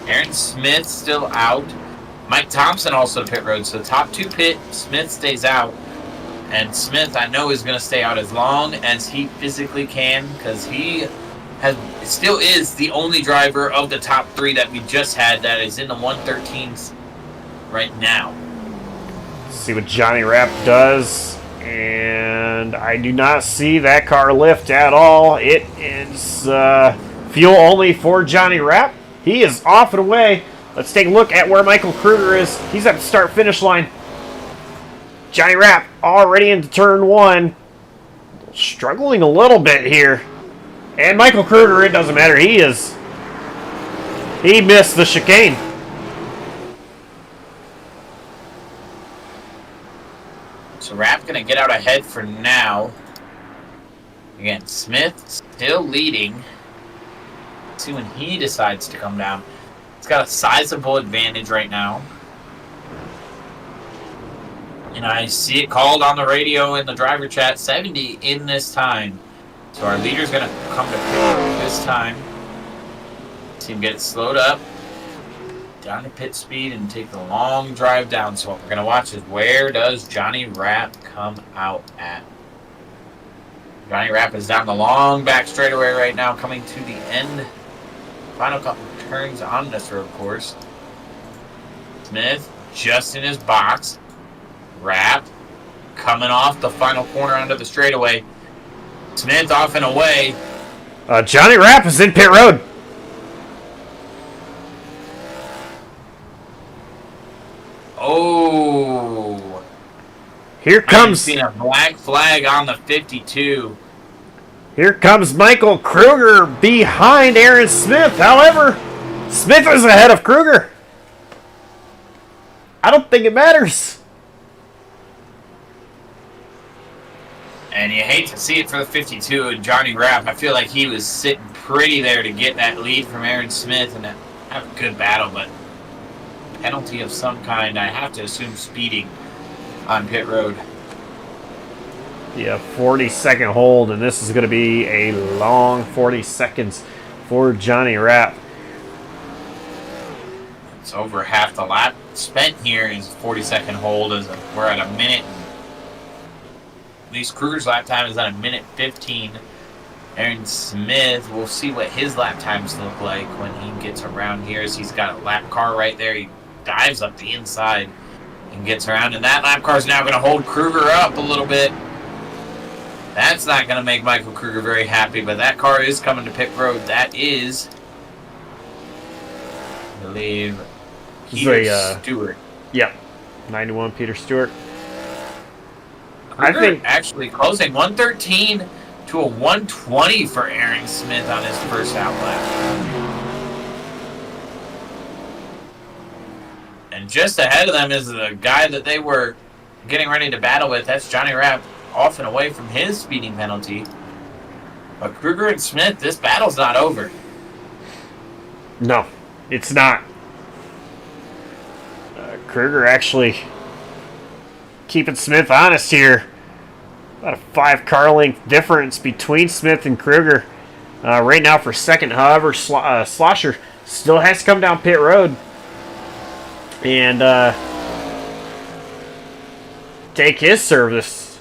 Aaron Smith still out. Mike Thompson also pit road. So the top two pit. Smith stays out. And Smith, I know, is going to stay out as long as he physically can, because he still is the only driver of the top three that we just had that is in the 113s right now. Let's see what Johnny Rapp does. And I do not see that car lift at all. It is fuel only for Johnny Rapp. He is off and away. Let's take a look at where Michael Kruger is. He's at the start-finish line. Johnny Rapp already into turn one. Struggling a little bit here. And Michael Kruger, it doesn't matter. He missed the chicane. So Rapp going to get out ahead for now. Again, Smith still leading. Let's see when he decides to come down. He's got a sizable advantage right now. And I see it called on the radio in the driver chat, 70 in this time. So our leader's going to come to pit this time. See him get it slowed up. Down to pit speed and take the long drive down. So what we're going to watch is, where does Johnny Rapp come out at? Johnny Rapp is down the long back straightaway right now, coming to the end Final couple turns on this road course. Smith just in his box. Rapp coming off the final corner onto the straightaway. Smith off and away. Johnny Rapp is in pit road. Oh. Here comes. Seen a black flag on the 52. Here comes Michael Kruger behind Aaron Smith. However, Smith is ahead of Kruger. I don't think it matters. And you hate to see it for the 52 and Johnny Rapp. I feel like he was sitting pretty there to get that lead from Aaron Smith and have a good battle, but penalty of some kind. I have to assume speeding on pit road. Yeah, 40-second hold, and this is going to be a long 40 seconds for Johnny Rapp. It's over half the lap spent here is 40-second hold. As we're at a minute. At least Kruger's lap time is at a minute 15. Aaron Smith, we'll see what his lap times look like when he gets around here. As he's got a lap car right there. He dives up the inside and gets around, and that lap car is now going to hold Kruger up a little bit. That's not going to make Michael Kruger very happy, but that car is coming to pit road. That is, I believe, Peter Stewart. Yep, 91 Peter Stewart. Kruger I think actually closing 113 to a 120 for Aaron Smith on his first out lap. And just ahead of them is the guy that they were getting ready to battle with. That's Johnny Rapp, off and away from his speeding penalty. But Kruger and Smith, this battle's not over. No, it's not. Kruger actually keeping Smith honest here. About a 5-car length difference between Smith and Kruger. Right now for second, however, Schlosser still has to come down pit road and take his service.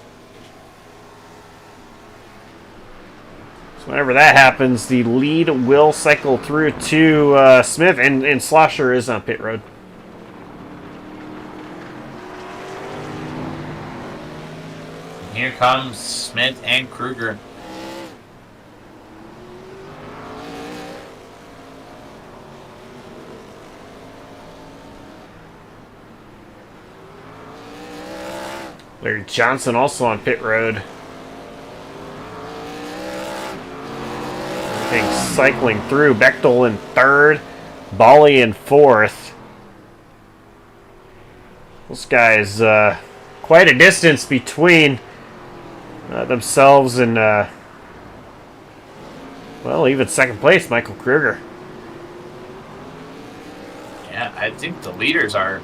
So whenever that happens, the lead will cycle through to Smith, and Schlosser is on pit road. Here comes Smith and Kruger. Larry Johnson also on pit road. Everything cycling through. Bechtel in third. Bali in fourth. Those guys, quite a distance between themselves and, well, even second place, Michael Kruger. Yeah, I think the leaders are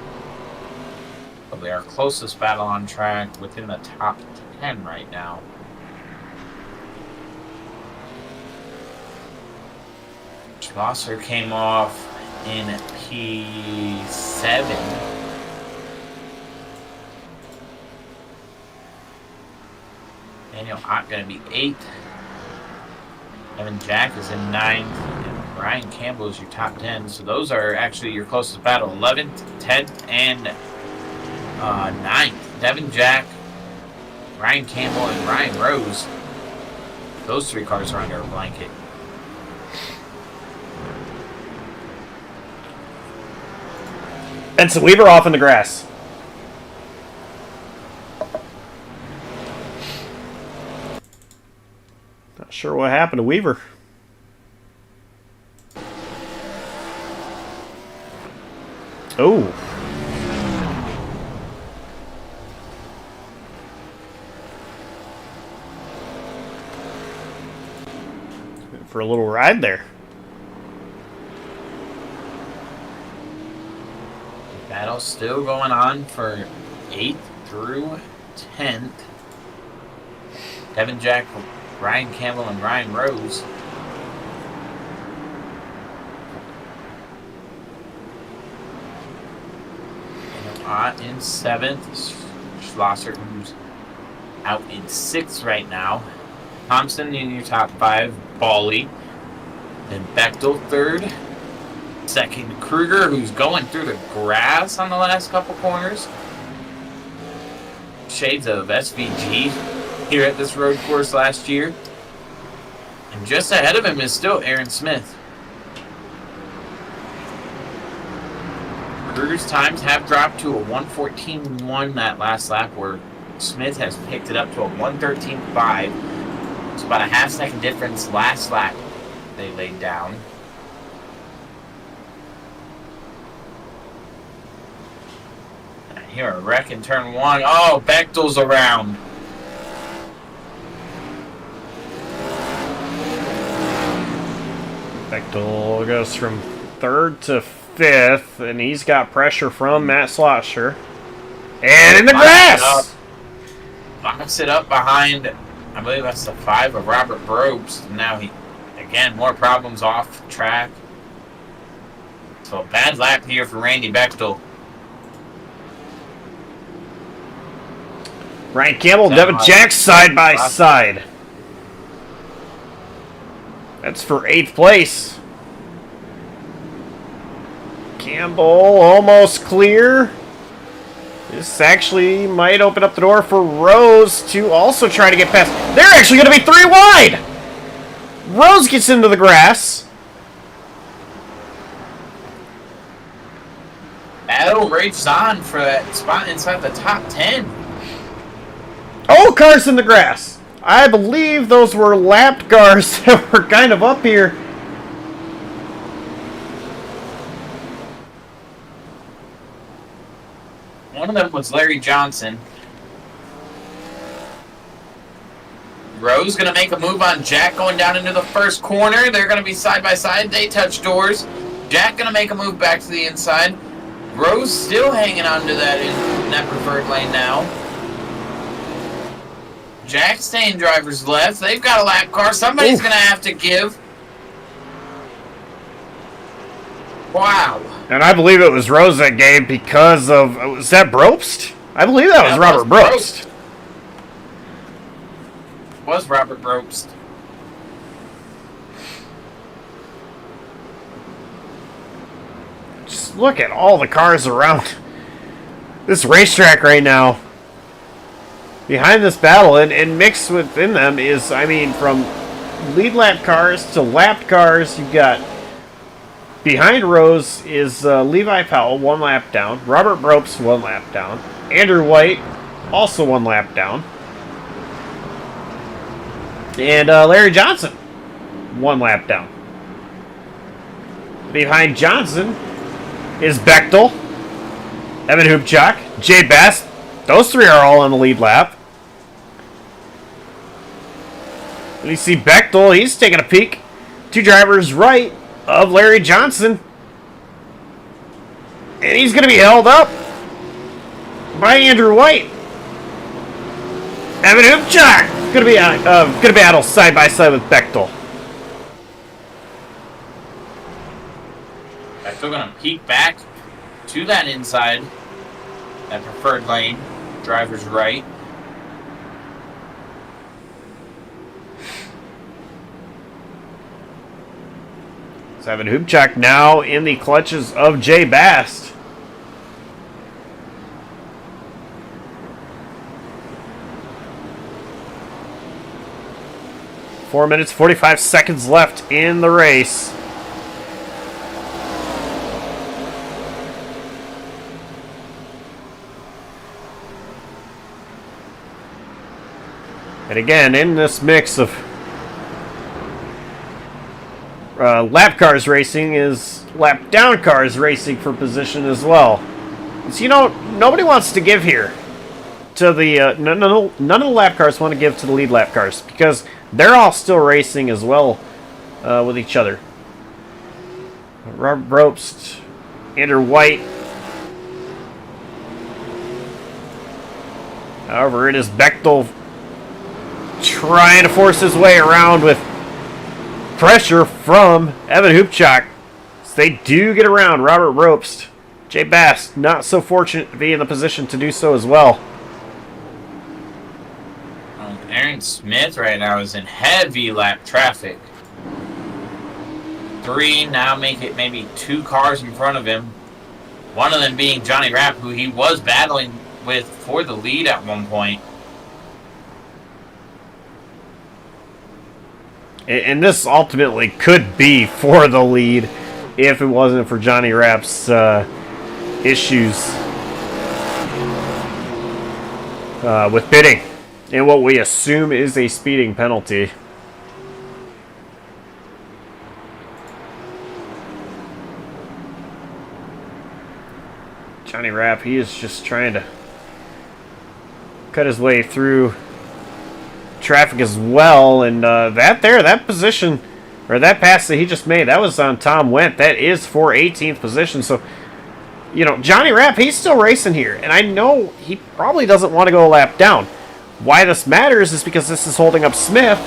probably our closest battle on track within the top 10 right now. Schlosser came off in P7. Daniel Ott going to be 8th. Evan Jack is in 9th. And Ryan Campbell is your top 10. So those are actually your closest battle. 11th, 10th, and 9th. Devin Jack, Ryan Campbell, and Ryan Rose. Those 3 cars are under a blanket. Benson Weaver off in the grass. Not sure what happened to Weaver. Oh. Went for a little ride there. Battle still going on for 8th through 10th. Devin Jack, Ryan Campbell, and Ryan Rose. Ott in 7th. Schlosser, who's out in 6th right now. Thompson in your top 5. Bali. Then Bechtel 3rd. Second, Kruger, who's going through the grass on the last couple corners. Shades of SVG here at this road course last year. And just ahead of him is still Aaron Smith. Kruger's times have dropped to a 1:14.1 that last lap, where Smith has picked it up to a 1:13.5. It's about a half-second difference last lap they laid down. And here a wreck in turn one. Oh, Bechtel's around. Bechtel goes from 3rd to 5th, and he's got pressure from Matt Slosher. And in the grass! Box it up behind, I believe that's the 5 of Robert Brobst. Now he, again, more problems off track. So a bad lap here for Randy Bechtel. Ryan Campbell, Devin Jack side by side. That's for 8th place. Campbell almost clear. This actually might open up the door for Rose to also try to get past. They're actually going to be 3 wide. Rose gets into the grass. Battle rages on for that spot inside the top 10. Oh, cars in the grass. I believe those were lapped cars that were kind of up here. One of them was Larry Johnson. Rose going to make a move on Jack going down into the first corner. They're going to be side by side. They touch doors. Jack going to make a move back to the inside. Rose still hanging on to that in that preferred lane now. Jack staying driver's left. They've got a lap car. Somebody's going to have to give. Wow. And I believe it was Rose that gave because of... Was that Brobst? I believe that was Robert Brobst. Was Robert Brobst. Just look at all the cars around this racetrack right now. Behind this battle, and mixed within them is, I mean, from lead lap cars to lapped cars, you've got... Behind Rose is Levi Powell, 1 lap down. Robert Brobst, 1 lap down. Andrew White, also 1 lap down. And Larry Johnson, 1 lap down. Behind Johnson is Bechtel, Evan Hubchak, Jay Best. Those 3 are all on the lead lap. And you see Bechtel, he's taking a peek. 2 drivers right of Larry Johnson. And he's going to be held up by Andrew White. Evan Hubchak going to battle side by side with Bechtel. Bechtel going to peek back to that inside, that preferred lane, driver's right. Evan Hubchak now in the clutches of Jay Bast. Four minutes, 45 seconds left in the race. And again, in this mix of lap cars racing is lap down cars racing for position as well. So, you know, nobody wants to give here to the none of the lap cars want to give to the lead lap cars because they're all still racing as well with each other. Robert Brobst, Andrew White. However, it is Bechtel trying to force his way around with pressure from Evan Hubchak. So they do get around Robert Brobst. Jay Bast not so fortunate to be in the position to do so as well. Aaron Smith right now is in heavy lap traffic. 3, now make it maybe 2 cars in front of him. One of them being Johnny Rapp, who he was battling with for the lead at one point. And this ultimately could be for the lead if it wasn't for Johnny Rapp's issues with pitting and what we assume is a speeding penalty. Johnny Rapp, he is just trying to cut his way through traffic as well, and that position, or that pass that he just made, that was on Tom Wendt. That is for 18th position, so, you know, Johnny Rapp, he's still racing here, and I know he probably doesn't want to go a lap down. Why this matters is because this is holding up Smith,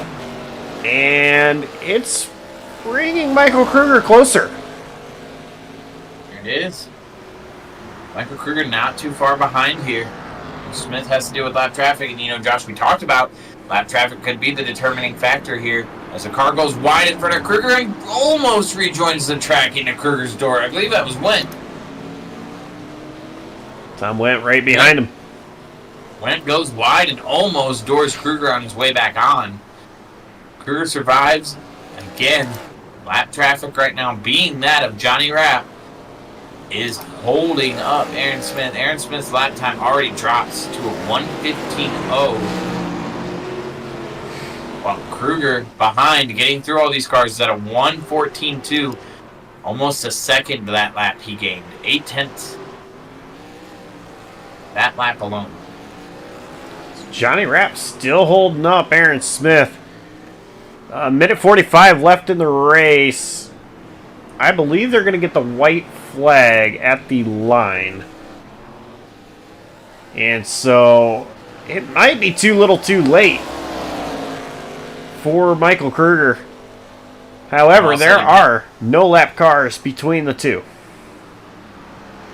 and it's bringing Michael Kruger closer. There it is. Michael Kruger not too far behind here. Smith has to deal with lap traffic, and you know, Josh, we talked about lap traffic could be the determining factor here. As the car goes wide in front of Kruger and almost rejoins the track into Kruger's door. I believe that was Wendt. Tom Wendt right behind him. Wendt goes wide and almost doors Kruger on his way back on. Kruger survives. And again, lap traffic right now being that of Johnny Rapp is holding up Aaron Smith. Aaron Smith's lap time already drops to a 1:15.0. While Kruger behind, getting through all these cars, is at a 1:14.2. Almost a second to that lap he gained. 0.8. That lap alone. Johnny Rapp still holding up Aaron Smith. Minute 45 left in the race. I believe they're going to get the white flag at the line. And so it might be too little too late for Michael Kruger. However, there are no lap cars between the two.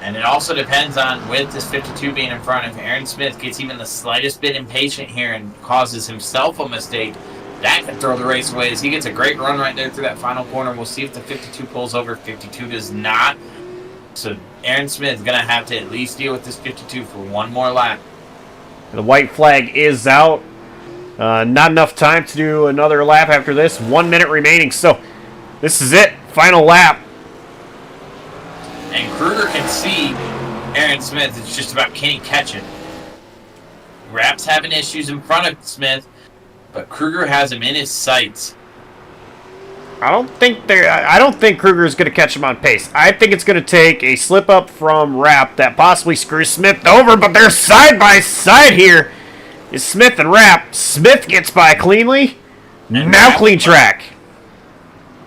And it also depends on, with this 52 being in front, if Aaron Smith gets even the slightest bit impatient here and causes himself a mistake, that can throw the race away as he gets a great run right there through that final corner. We'll see if the 52 pulls over. 52 does not. So Aaron Smith is going to have to at least deal with this 52 for one more lap. The white flag is out. Not enough time to do another lap after this. 1 minute remaining. So this is it. Final lap. And Kruger can see Aaron Smith. It's just about, can he catch it? Rapp's having issues in front of Smith, but Kruger has him in his sights. I don't think Kruger is going to catch him on pace. I think it's going to take a slip up from Rapp that possibly screws Smith over, but they're side by side here. Is Smith and Rapp. Smith gets by cleanly. And now Rapp, clean track.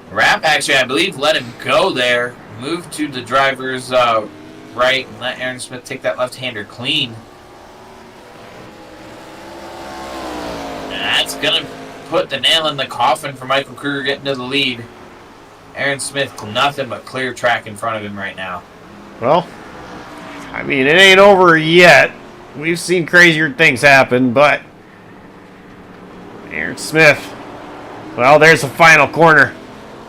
Rapp actually, I believe, let him go there. Move to the driver's right and let Aaron Smith take that left-hander clean. And that's going to put the nail in the coffin for Michael Kruger getting to the lead. Aaron Smith, nothing but clear track in front of him right now. Well, I mean, it ain't over yet. We've seen crazier things happen, but Aaron Smith, well, there's the final corner.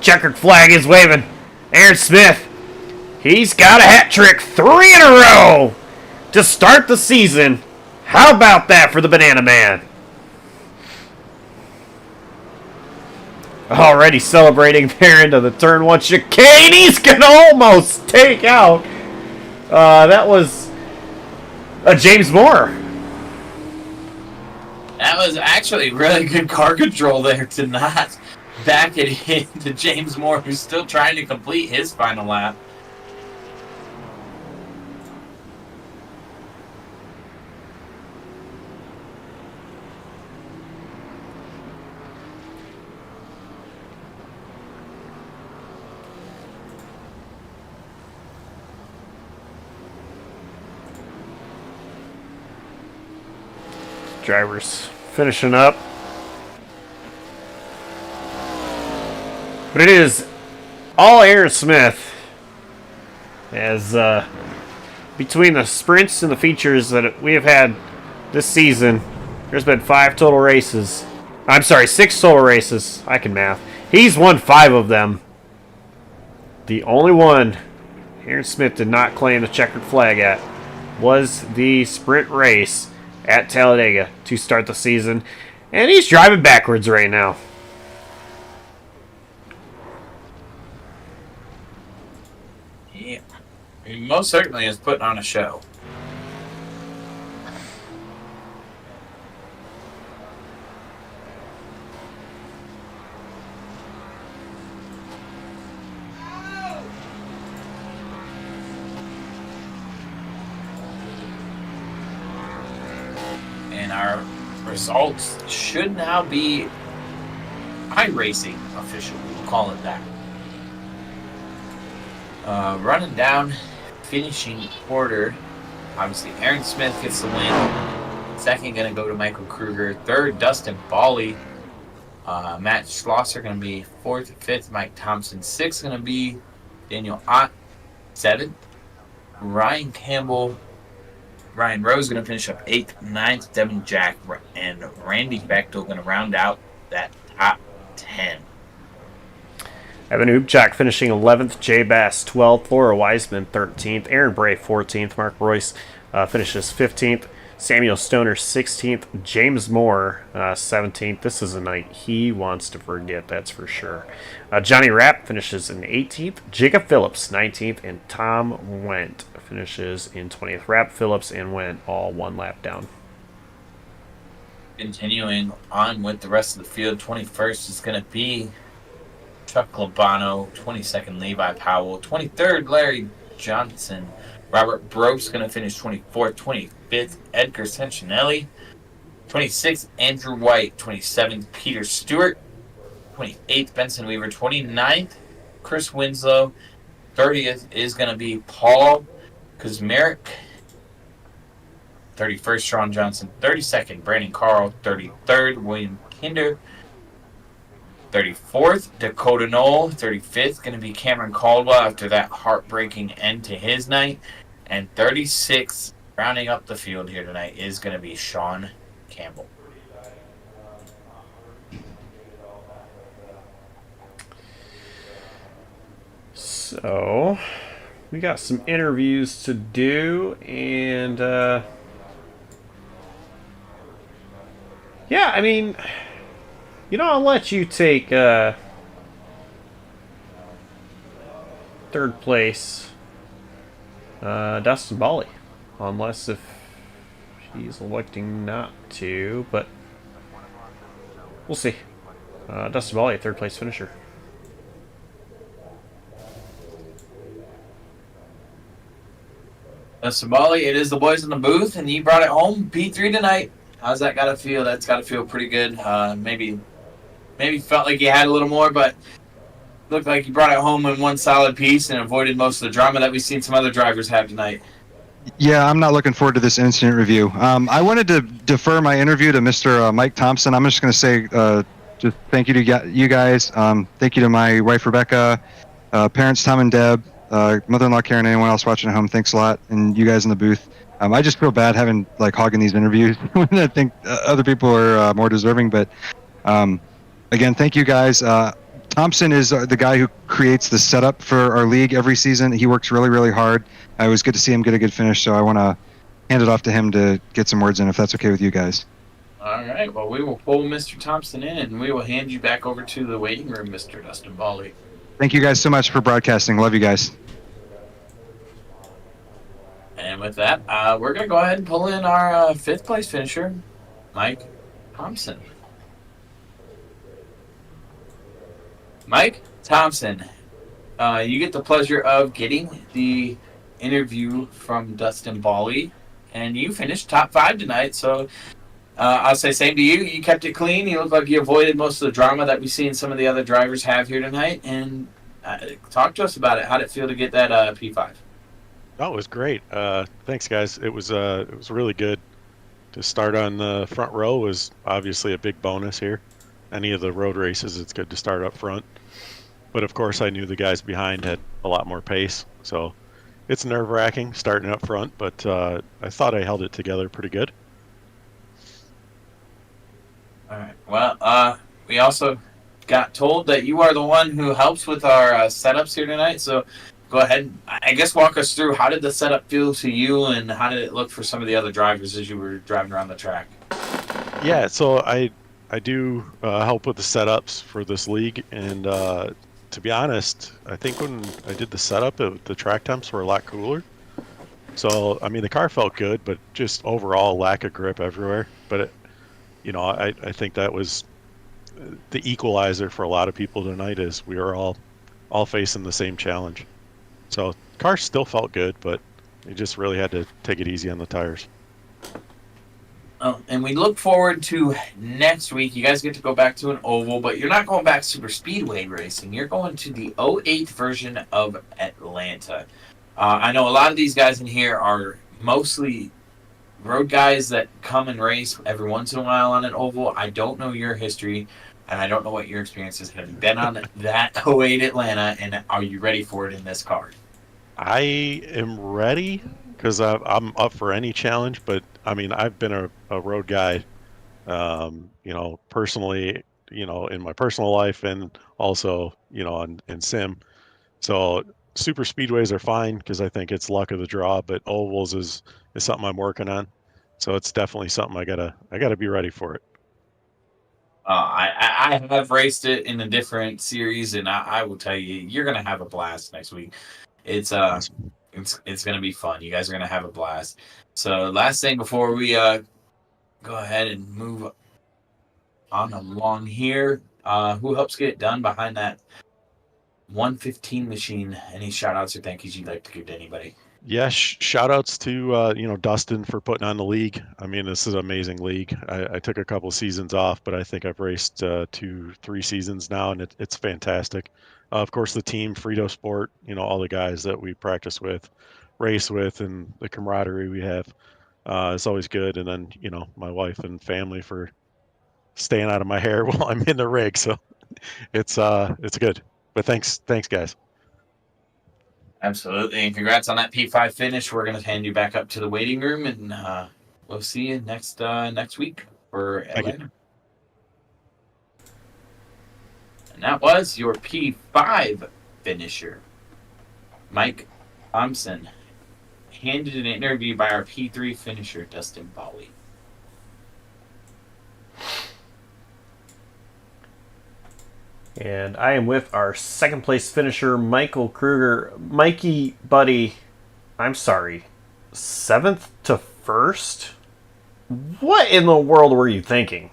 Checkered flag is waving. Aaron Smith, he's got a hat trick, 3 in a row to start the season. How about that for the Banana Man? Already celebrating there into the turn 1 chicane. He's going to almost take out. That was James Moore. That was actually really good car control there to not back it into James Moore, who's still trying to complete his final lap. Drivers finishing up. But it is all Aaron Smith, as between the sprints and the features that we have had this season, there's been 5 total races. I'm sorry, 6 total races. I can math. He's won 5 of them. The only one Aaron Smith did not claim the checkered flag at was the sprint race at Talladega to start the season, and he's driving backwards right now. Yeah. He most certainly is putting on a show. And our results should now be iRacing official. We'll call it that. Running down, finishing order. Obviously, Aaron Smith gets the win. Second, going to go to Michael Kruger. Third, Dustin Bawley. Matt Schlosser going to be fourth. Fifth, Mike Thompson. Sixth, going to be Daniel Ott. Seventh, Ryan Campbell. Ryan Rose going to finish up 8th, 9th, Devin Jack, and Randy Bechtel going to round out that top 10. Evan Ubchak finishing 11th, Jay Bass 12th, Laura Wiseman 13th, Aaron Bray 14th, Mark Royce finishes 15th, Samuel Stoner 16th, James Moore 17th. This is a night he wants to forget, that's for sure. Johnny Rapp finishes in 18th, Jacob Phillips 19th, and Tom Wendt finishes in 20th. Rapp, Phillips, and Wendt all one lap down. Continuing on with the rest of the field, 21st is going to be Chuck Labano, 22nd Levi Powell, 23rd Larry Johnson, Robert Brooks going to finish 24th, 25th Edgar Sentinelli, 26th Andrew White, 27th Peter Stewart, 28th Benson Weaver, 29th Chris Winslow, 30th is going to be Paul Kuzmarek, 31st Sean Johnson, 32nd Brandon Carl, 33rd William Kinder, 34th, Dakota Knoll. 35th, going to be Cameron Caldwell after that heartbreaking end to his night. And 36th, rounding up the field here tonight, is going to be Sean Campbell. So, we got some interviews to do, and yeah, I mean, I'll let you take third place, Dustin Bawley, unless if he's electing not to, but we'll see. Dustin Bawley, third place finisher. Somali, it is the boys in the booth, and you brought it home P3 tonight. How's that got to feel? That's got to feel pretty good. Maybe felt like you had a little more, but looked like you brought it home in one solid piece and avoided most of the drama that we've seen some other drivers have tonight. Yeah, I'm not looking forward to this incident review. I wanted to defer my interview to Mr. Mike Thompson. I'm just going to say just thank you to you guys. Thank you to my wife, Rebecca, parents, Tom and Deb, mother-in-law, Karen, anyone else watching at home. Thanks a lot. And you guys in the booth. I just feel bad having hogging these interviews when I think other people are more deserving. But again, thank you guys. Thompson is the guy who creates the setup for our league every season. He works really, really hard. It was good to see him get a good finish, so I want to hand it off to him to get some words in, if that's okay with you guys. All right. Well, we will pull Mr. Thompson in, and we will hand you back over to the waiting room, Mr. Dustin Bawley. Thank you guys so much for broadcasting. Love you guys. And with that, we're going to go ahead and pull in our fifth place finisher, Mike Thompson. Mike Thompson, you get the pleasure of getting the interview from Dustin Bawley, and you finished top 5 tonight. So I'll say same to you. You kept it clean. You look like you avoided most of the drama that we've seen some of the other drivers have here tonight. And talk to us about it. How did it feel to get that P5? Oh, it was great. Thanks, guys. It was really good. To start on the front row was obviously a big bonus here. Any of the road races, it's good to start up front. But of course, I knew the guys behind had a lot more pace, so it's nerve-wracking starting up front. But I thought I held it together pretty good. All right. Well, we also got told that you are the one who helps with our setups here tonight. So go ahead. I guess walk us through how did the setup feel to you, and how did it look for some of the other drivers as you were driving around the track? Yeah, so I do help with the setups for this league, and to be honest, I think when I did the setup, the track temps were a lot cooler. So I mean, the car felt good, but just overall lack of grip everywhere. But I think that was the equalizer for a lot of people tonight. Is we were all facing the same challenge. So car still felt good, but you just really had to take it easy on the tires. Oh, and we look forward to next week. You guys get to go back to an oval, but you're not going back super speedway racing. You're going to the '08 version of Atlanta. I know a lot of these guys in here are mostly road guys that come and race every once in a while on an oval. I don't know your history, and I don't know what your experiences have. You been on that '08 Atlanta, and are you ready for it in this car? I am ready because I'm up for any challenge. But I mean, I've been a road guy, personally, in my personal life and also, in sim. So super speedways are fine because I think it's luck of the draw. But ovals is something I'm working on. So it's definitely something I gotta be ready for it. I have raced it in a different series, and I will tell you, you're gonna have a blast next week. It's Awesome. it's gonna be fun. You guys are gonna have a blast. So last thing before we go ahead and move on along here, who helps get it done behind that 115 machine? Any shout outs or thank yous you'd like to give to anybody? Yeah, shout outs to Dustin for putting on the league. I mean, this is an amazing league. I took a couple seasons off, but I think I've raced 2, 3 seasons now, and it's fantastic. Of course, the team, Frito Sport, all the guys that we practice with, race with, and the camaraderie we have. It's always good. And then my wife and family for staying out of my hair while I'm in the rig. So it's good. But thanks guys. Absolutely, and congrats on that P5 finish. We're gonna hand you back up to the waiting room, and we'll see you next week for Thank you. Atlanta. And that was your P5 finisher, Mike Thompson, handed an interview by our P3 finisher, Dustin Bowie. And I am with our second place finisher, Michael Kruger. Mikey, buddy, I'm sorry. 7th to 1st? What in the world were you thinking?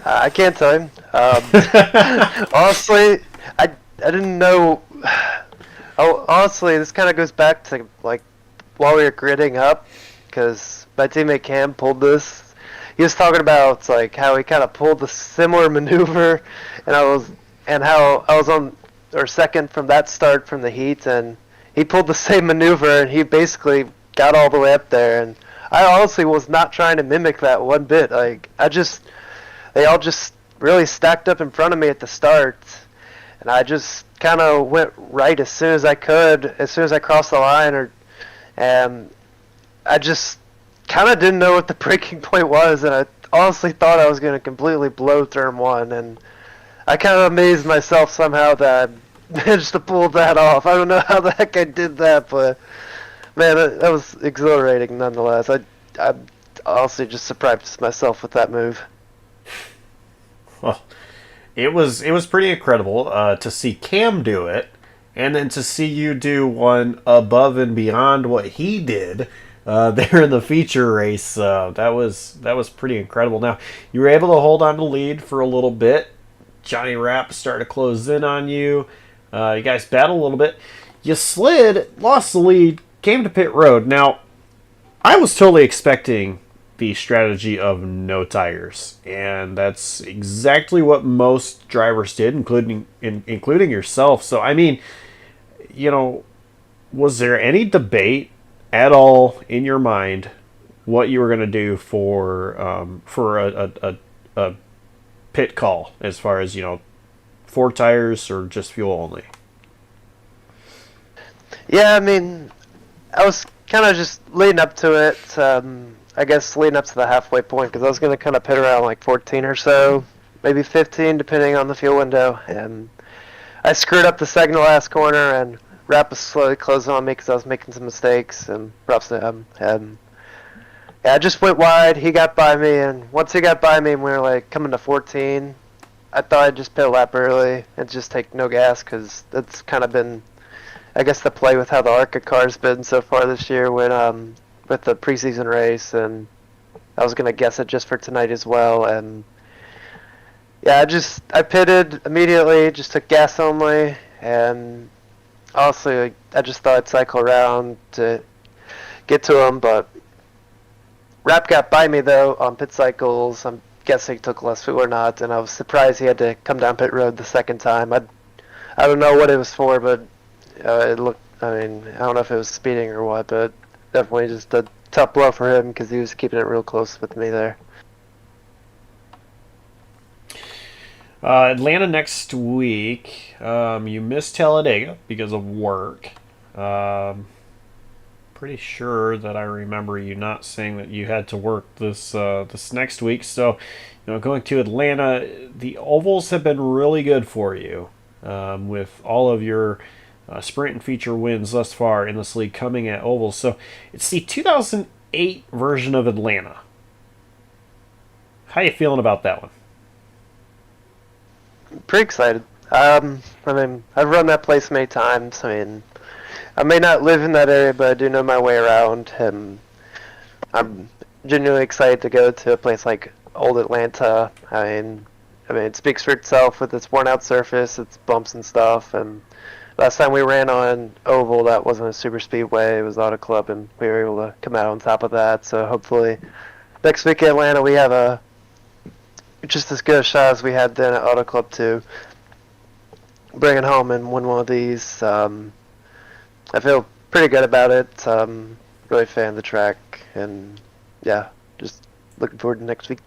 I can't tell him. Honestly, I didn't know. Oh, honestly, this kind of goes back to like while we were gridding up, because my teammate Cam pulled this. He was talking about like how he kind of pulled the similar maneuver, and how I was on or second from that start from the heat, and he pulled the same maneuver, and he basically got all the way up there. And I honestly was not trying to mimic that one bit. Like they all just really stacked up in front of me at the start, and I just kind of went right as soon as I could, as soon as I crossed the line, and I just kind of didn't know what the breaking point was, and I honestly thought I was going to completely blow turn one, and I kind of amazed myself somehow that I managed to pull that off. I don't know how the heck I did that, but man, that was exhilarating nonetheless. I honestly just surprised myself with that move. Well, it was pretty incredible to see Cam do it, and then to see you do one above and beyond what he did there in the feature race. That was pretty incredible. Now you were able to hold on to lead for a little bit. Johnny Rapp started to close in on you. You guys battled a little bit. You slid, lost the lead, came to pit road. Now I was totally expecting the strategy of no tires, and that's exactly what most drivers did, including yourself. So I mean, was there any debate at all in your mind what you were going to do for a pit call, as far as 4 tires or just fuel only? Yeah, I mean, I was kind of just leading up to it. I guess leading up to the halfway point, because I was going to kind of pit around like 14 or so. maybe 15, depending on the fuel window. And I screwed up the second to last corner, and Rap was slowly closing on me because I was making some mistakes. And props to him. And yeah, I just went wide. He got by me, and once he got by me, and we were like coming to 14. I thought I'd just pit a lap early and just take no gas because that's kind of been, I guess, the play with how the ARCA car's been so far this year with the preseason race, and I was gonna guess it just for tonight as well. And yeah, I pitted immediately, just took gas only, and honestly, I just thought I'd cycle around to get to him, but Rap got by me though on pit cycles. I'm guessing he took less fuel or not, and I was surprised he had to come down pit road the second time. I don't know what it was for, but it looked. I mean, I don't know if it was speeding or what, but definitely just a tough blow for him because he was keeping it real close with me there. Atlanta next week. You missed Talladega because of work. Pretty sure that I remember you not saying that you had to work this next week. So, going to Atlanta, the ovals have been really good for you, with all of your sprint and feature wins thus far in this league coming at ovals. So it's the 2008 version of Atlanta. How you feeling about that one? Pretty excited. I mean, I've run that place many times. I mean, I may not live in that area, but I do know my way around, and I'm genuinely excited to go to a place like Old Atlanta. I mean, it speaks for itself with its worn-out surface, its bumps and stuff. And last time we ran on oval, that wasn't a super speedway; it was Auto Club, and we were able to come out on top of that. So hopefully, next week in Atlanta, we have a just as good a shot as we had then at Auto Club to bring it home and win one of these. I feel pretty good about it. Really a fan of the track, and yeah, just looking forward to next week.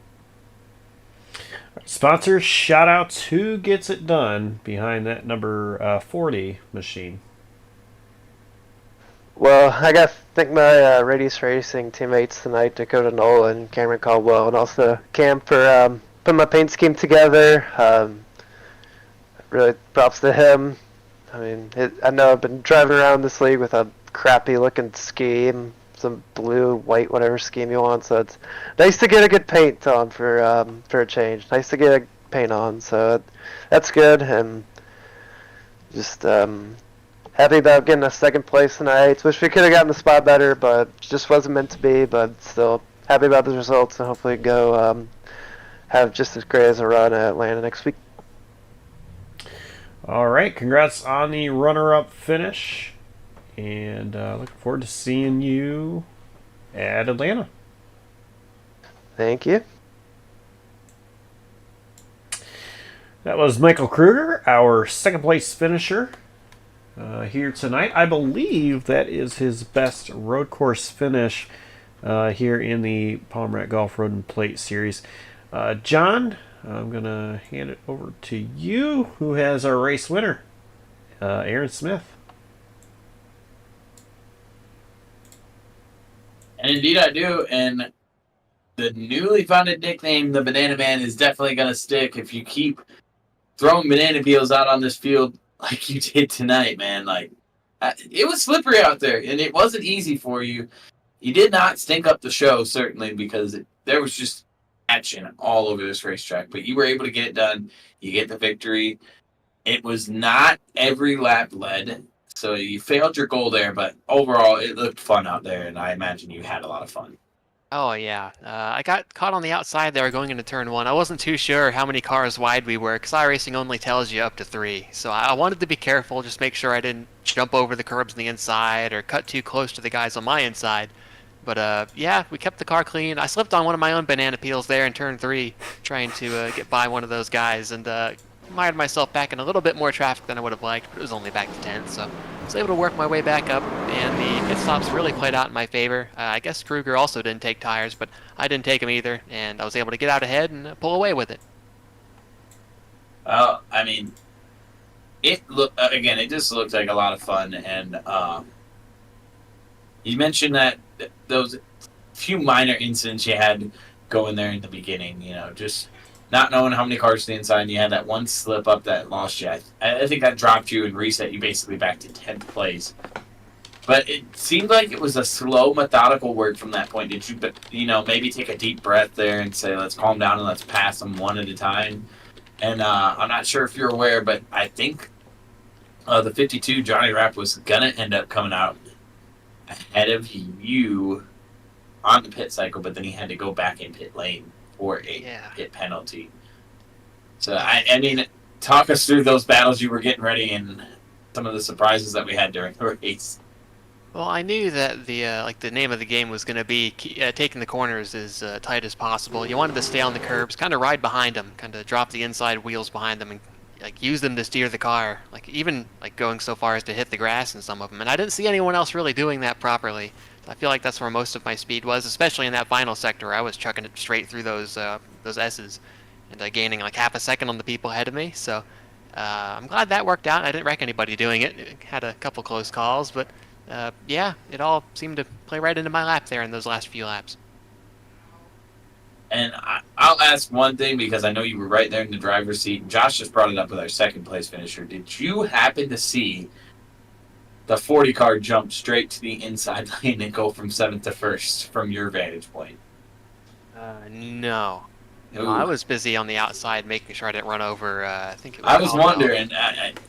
Sponsors, shout outs. Who gets it done behind that number 40 machine? Well, I got to thank my Radius Racing teammates tonight, Dakota Nolan, Cameron Caldwell, and also Cam for putting my paint scheme together. Really props to him. I mean, I know I've been driving around this league with a crappy-looking scheme, some blue, white, whatever scheme you want. So it's nice to get a good paint on for a change. Nice to get a paint on, so that's good. And just happy about getting a second place tonight. Wish we could have gotten the spot better, but just wasn't meant to be. But still happy about the results, and hopefully go have just as great as a run at Atlanta next week. All right, congrats on the runner-up finish, and looking forward to seeing you at Atlanta. Thank you. That was Michael Kruger, our second-place finisher here tonight. I believe that is his best road course finish here in the Palmer Golf Road and Plate Series. John, I'm going to hand it over to you, who has our race winner, Aaron Smith. And indeed I do. And the newly founded nickname, the Banana Man, is definitely going to stick if you keep throwing banana peels out on this field like you did tonight, man. Like, it was slippery out there, and it wasn't easy for you. You did not stink up the show, certainly, because there was just action all over this racetrack, but you were able to get it done. You get the victory. It was not every lap led, so you failed your goal there, but overall it looked fun out there, and I imagine you had a lot of fun. Oh yeah, I got caught on the outside there going into turn one. I wasn't too sure how many cars wide we were, because iRacing only tells you up to 3. So I wanted to be careful, just make sure I didn't jump over the curbs on the inside or cut too close to the guys on my inside. But yeah, we kept the car clean. I slipped on one of my own banana peels there in turn 3, trying to get by one of those guys, and mired myself back in a little bit more traffic than I would have liked, but it was only back to 10th, so I was able to work my way back up, and the pit stops really played out in my favor. I guess Kruger also didn't take tires, but I didn't take them either, and I was able to get out ahead and pull away with it. Well, I mean, it just looked like a lot of fun, and you mentioned that those few minor incidents you had going there in the beginning, just not knowing how many cars to the inside, and you had that one slip up that lost you. I think that dropped you and reset you basically back to 10th place. But it seemed like it was a slow, methodical work from that point. Did you, maybe take a deep breath there and say, let's calm down and let's pass them one at a time? And I'm not sure if you're aware, but I think the 52 Johnny Rapp was going to end up coming out ahead of you on the pit cycle, but then he had to go back in pit lane for a pit penalty. So, I mean, talk us through those battles you were getting ready and some of the surprises that we had during the race. Well, I knew that the name of the game was going to be taking the corners as tight as possible. You wanted to stay on the curbs, kind of ride behind them, kind of drop the inside wheels behind them, and like use them to steer the car. Like even like going so far as to hit the grass in some of them. And I didn't see anyone else really doing that properly. I feel like that's where most of my speed was, especially in that final sector. I was chucking it straight through those S's, and gaining like half a second on the people ahead of me. So I'm glad that worked out. I didn't wreck anybody doing it. Had a couple close calls, but. Yeah, it all seemed to play right into my lap there in those last few laps. And I'll ask one thing because I know you were right there in the driver's seat. Josh just brought it up with our second place finisher. Did you happen to see the 40 car jump straight to the inside lane and go from 7th to 1st from your vantage point? No. Ooh. No, I was busy on the outside making sure I didn't run over, I think it was I was Caldwell. wondering.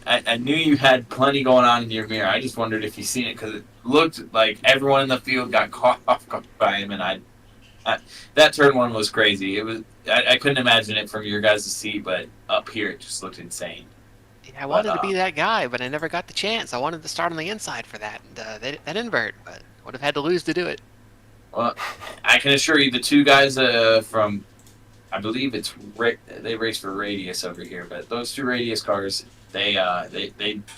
I knew you had plenty going on in your mirror. I just wondered if you seen it because it looked like everyone in the field got caught off by him, and that turn one was crazy. It was I couldn't imagine it from your guys' seat, but up here it just looked insane. Yeah, I wanted to be that guy, but I never got the chance. I wanted to start on the inside for that invert, but would have had to lose to do it. Well, I can assure you the two guys from, I believe they race for Radius over here, but those two Radius cars, they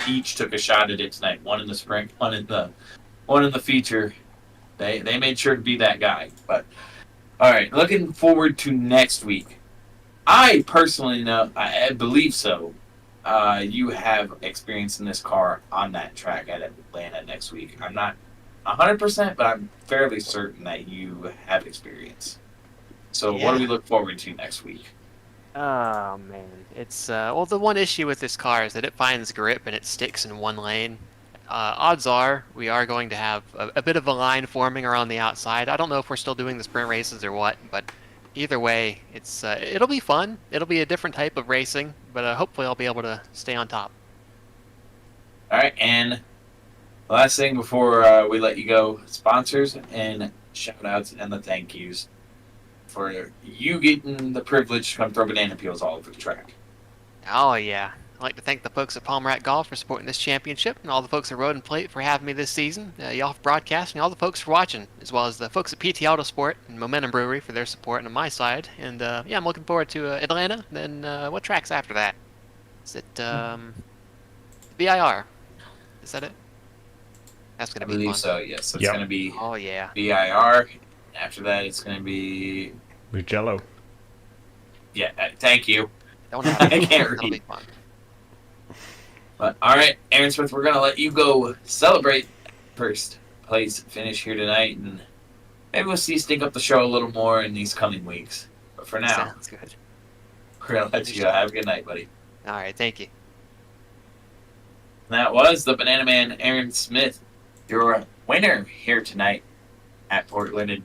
each took a shot at it tonight. One in the sprint, one in the feature. They made sure to be that guy. But all right, looking forward to next week. I personally know, I believe so. You have experience in this car on that track at Atlanta next week. I'm not 100%, but I'm fairly certain that you have experience. So what do we look forward to next week? Oh man, it's well, the one issue with this car is that it finds grip and it sticks in one lane. Odds are we are going to have a bit of a line forming around the outside. I don't know if we're still doing the sprint races or what, but either way, it'll be fun. It'll be a different type of racing, but hopefully I'll be able to stay on top. All right, and last thing before we let you go, sponsors and shout outs and the thank yous for you getting the privilege to come throw banana peels all over the track. Oh yeah. I'd like to thank the folks at Palm Rat Golf for supporting this championship, and all the folks at Road and Plate for having me this season, y'all for broadcasting, and all the folks for watching, as well as the folks at PT Autosport and Momentum Brewery for their support on my side. And yeah, I'm looking forward to Atlanta. Then what track's after that? Is it BIR? Is that it? That's gonna I be believe fun. so. Yes, it's Yep. going to be Oh yeah. BIR. After that, it's going to be Mugello. Thank you. Don't have I it. can't That'll be read. fun. But all right, Aaron Smith, we're going to let you go celebrate first place finish here tonight, and maybe we'll see you stink up the show a little more in these coming weeks. But for now, Sounds good. we're going to let you go. Have a good night, buddy. All right, thank you. And that was the Banana Man, Aaron Smith, your winner here tonight at Portland. And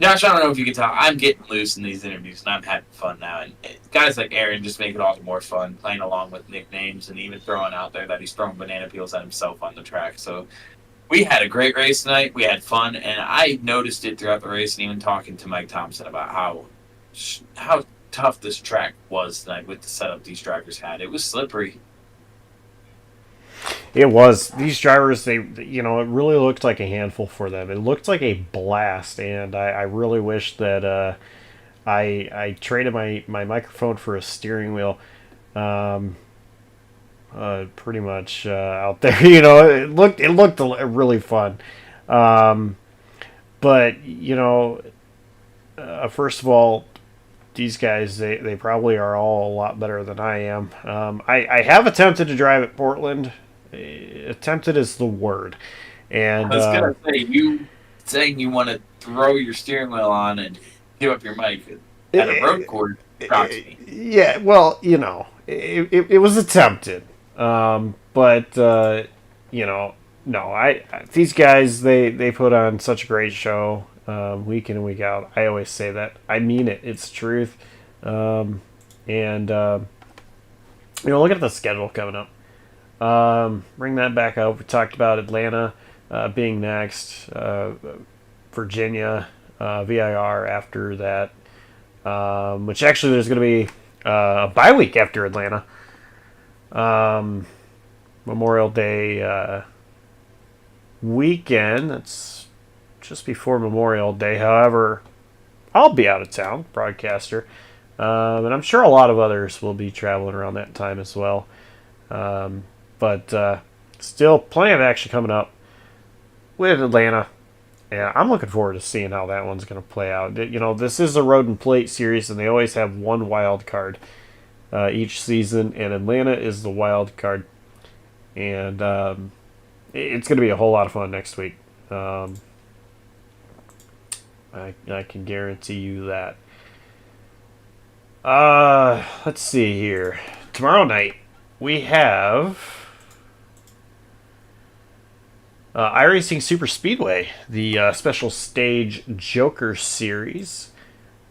Josh, I don't know if you can tell, I'm getting loose in these interviews, and I'm having fun now. And guys like Aaron just make it all the more fun, playing along with nicknames and even throwing out there that he's throwing banana peels at himself on the track. So we had a great race tonight. We had fun, and I noticed it throughout the race, and even talking to Mike Thompson about how tough this track was tonight with the setup these drivers had. It was slippery. It was. These drivers, it really looked like a handful for them. It looked like a blast, and I really wish that I traded my microphone for a steering wheel. Pretty much out there, it looked really fun. But first of all, these guys they probably are all a lot better than I am. I have attempted to drive at Portland. Attempted is the word, and I was gonna say, you saying you want to throw your steering wheel on and give up your mic at a road course. Yeah, well, it was attempted. But no, these guys they put on such a great show week in and week out. I always say that. I mean it. It's the truth. And look at the schedule coming up. Bring that back up. We talked about Atlanta being next, Virginia, VIR after that, which actually there's going to be a bye week after Atlanta. Memorial Day weekend. That's just before Memorial Day. However, I'll be out of town, broadcaster, and I'm sure a lot of others will be traveling around that time as well. But still, plenty of action coming up with Atlanta. Yeah, I'm looking forward to seeing how that one's going to play out. This is a road and plate series, and they always have one wild card each season, and Atlanta is the wild card. And it's going to be a whole lot of fun next week. I can guarantee you that. Let's see here. Tomorrow night, we have iRacing Super Speedway, the special stage Joker Series.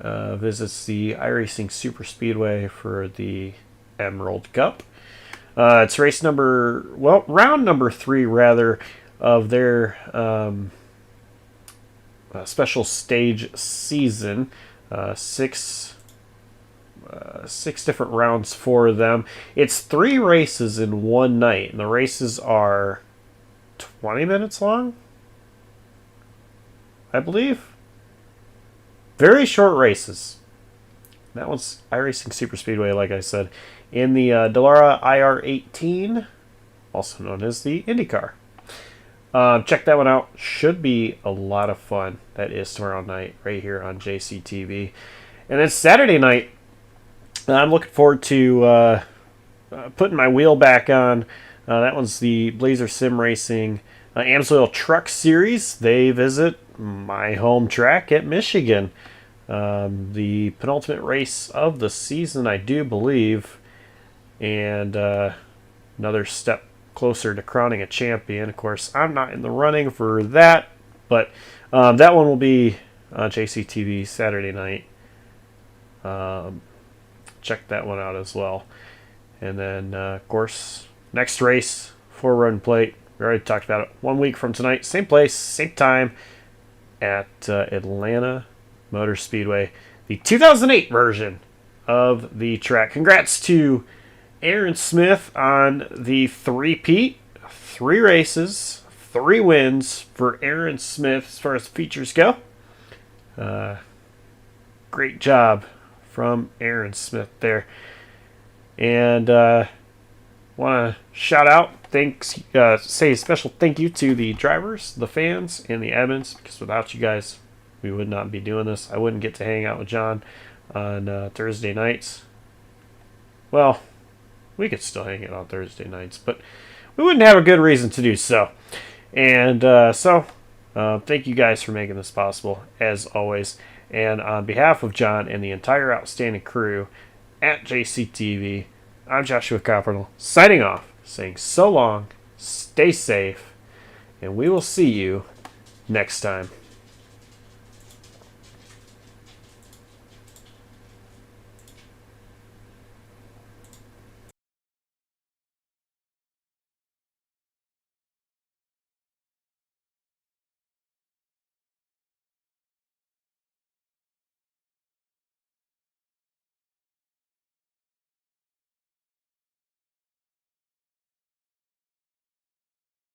Visits the iRacing Super Speedway for the Emerald Cup. It's round number 3, rather, of their special stage season. Six different rounds for them. It's 3 races in one night, and the races are 20 minutes long, I believe. Very short races. That one's iRacing Super Speedway, like I said, in the Dallara IR18, also known as the IndyCar. Check that one out. Should be a lot of fun. That is tomorrow night, right here on JCTV. And then Saturday night, I'm looking forward to putting my wheel back on. That one's the Blazer Sim Racing Amsoil Truck Series. They visit my home track at Michigan. The penultimate race of the season, I do believe. And another step closer to crowning a champion. Of course, I'm not in the running for that, but that one will be on JCTV Saturday night. Check that one out as well. And then, of course, next race, 4-run plate. We already talked about it. 1 week from tonight, same place, same time, at Atlanta Motor Speedway. The 2008 version of the track. Congrats to Aaron Smith on the three-peat. 3 races, 3 wins for Aaron Smith as far as features go. Great job from Aaron Smith there. And want to shout out, say a special thank you to the drivers, the fans, and the admins, because without you guys, we would not be doing this. I wouldn't get to hang out with John on Thursday nights. Well, we could still hang out on Thursday nights, but we wouldn't have a good reason to do so. And so thank you guys for making this possible, as always. And on behalf of John and the entire outstanding crew at JCTV, I'm Joshua Copperl, signing off, saying so long, stay safe, and we will see you next time.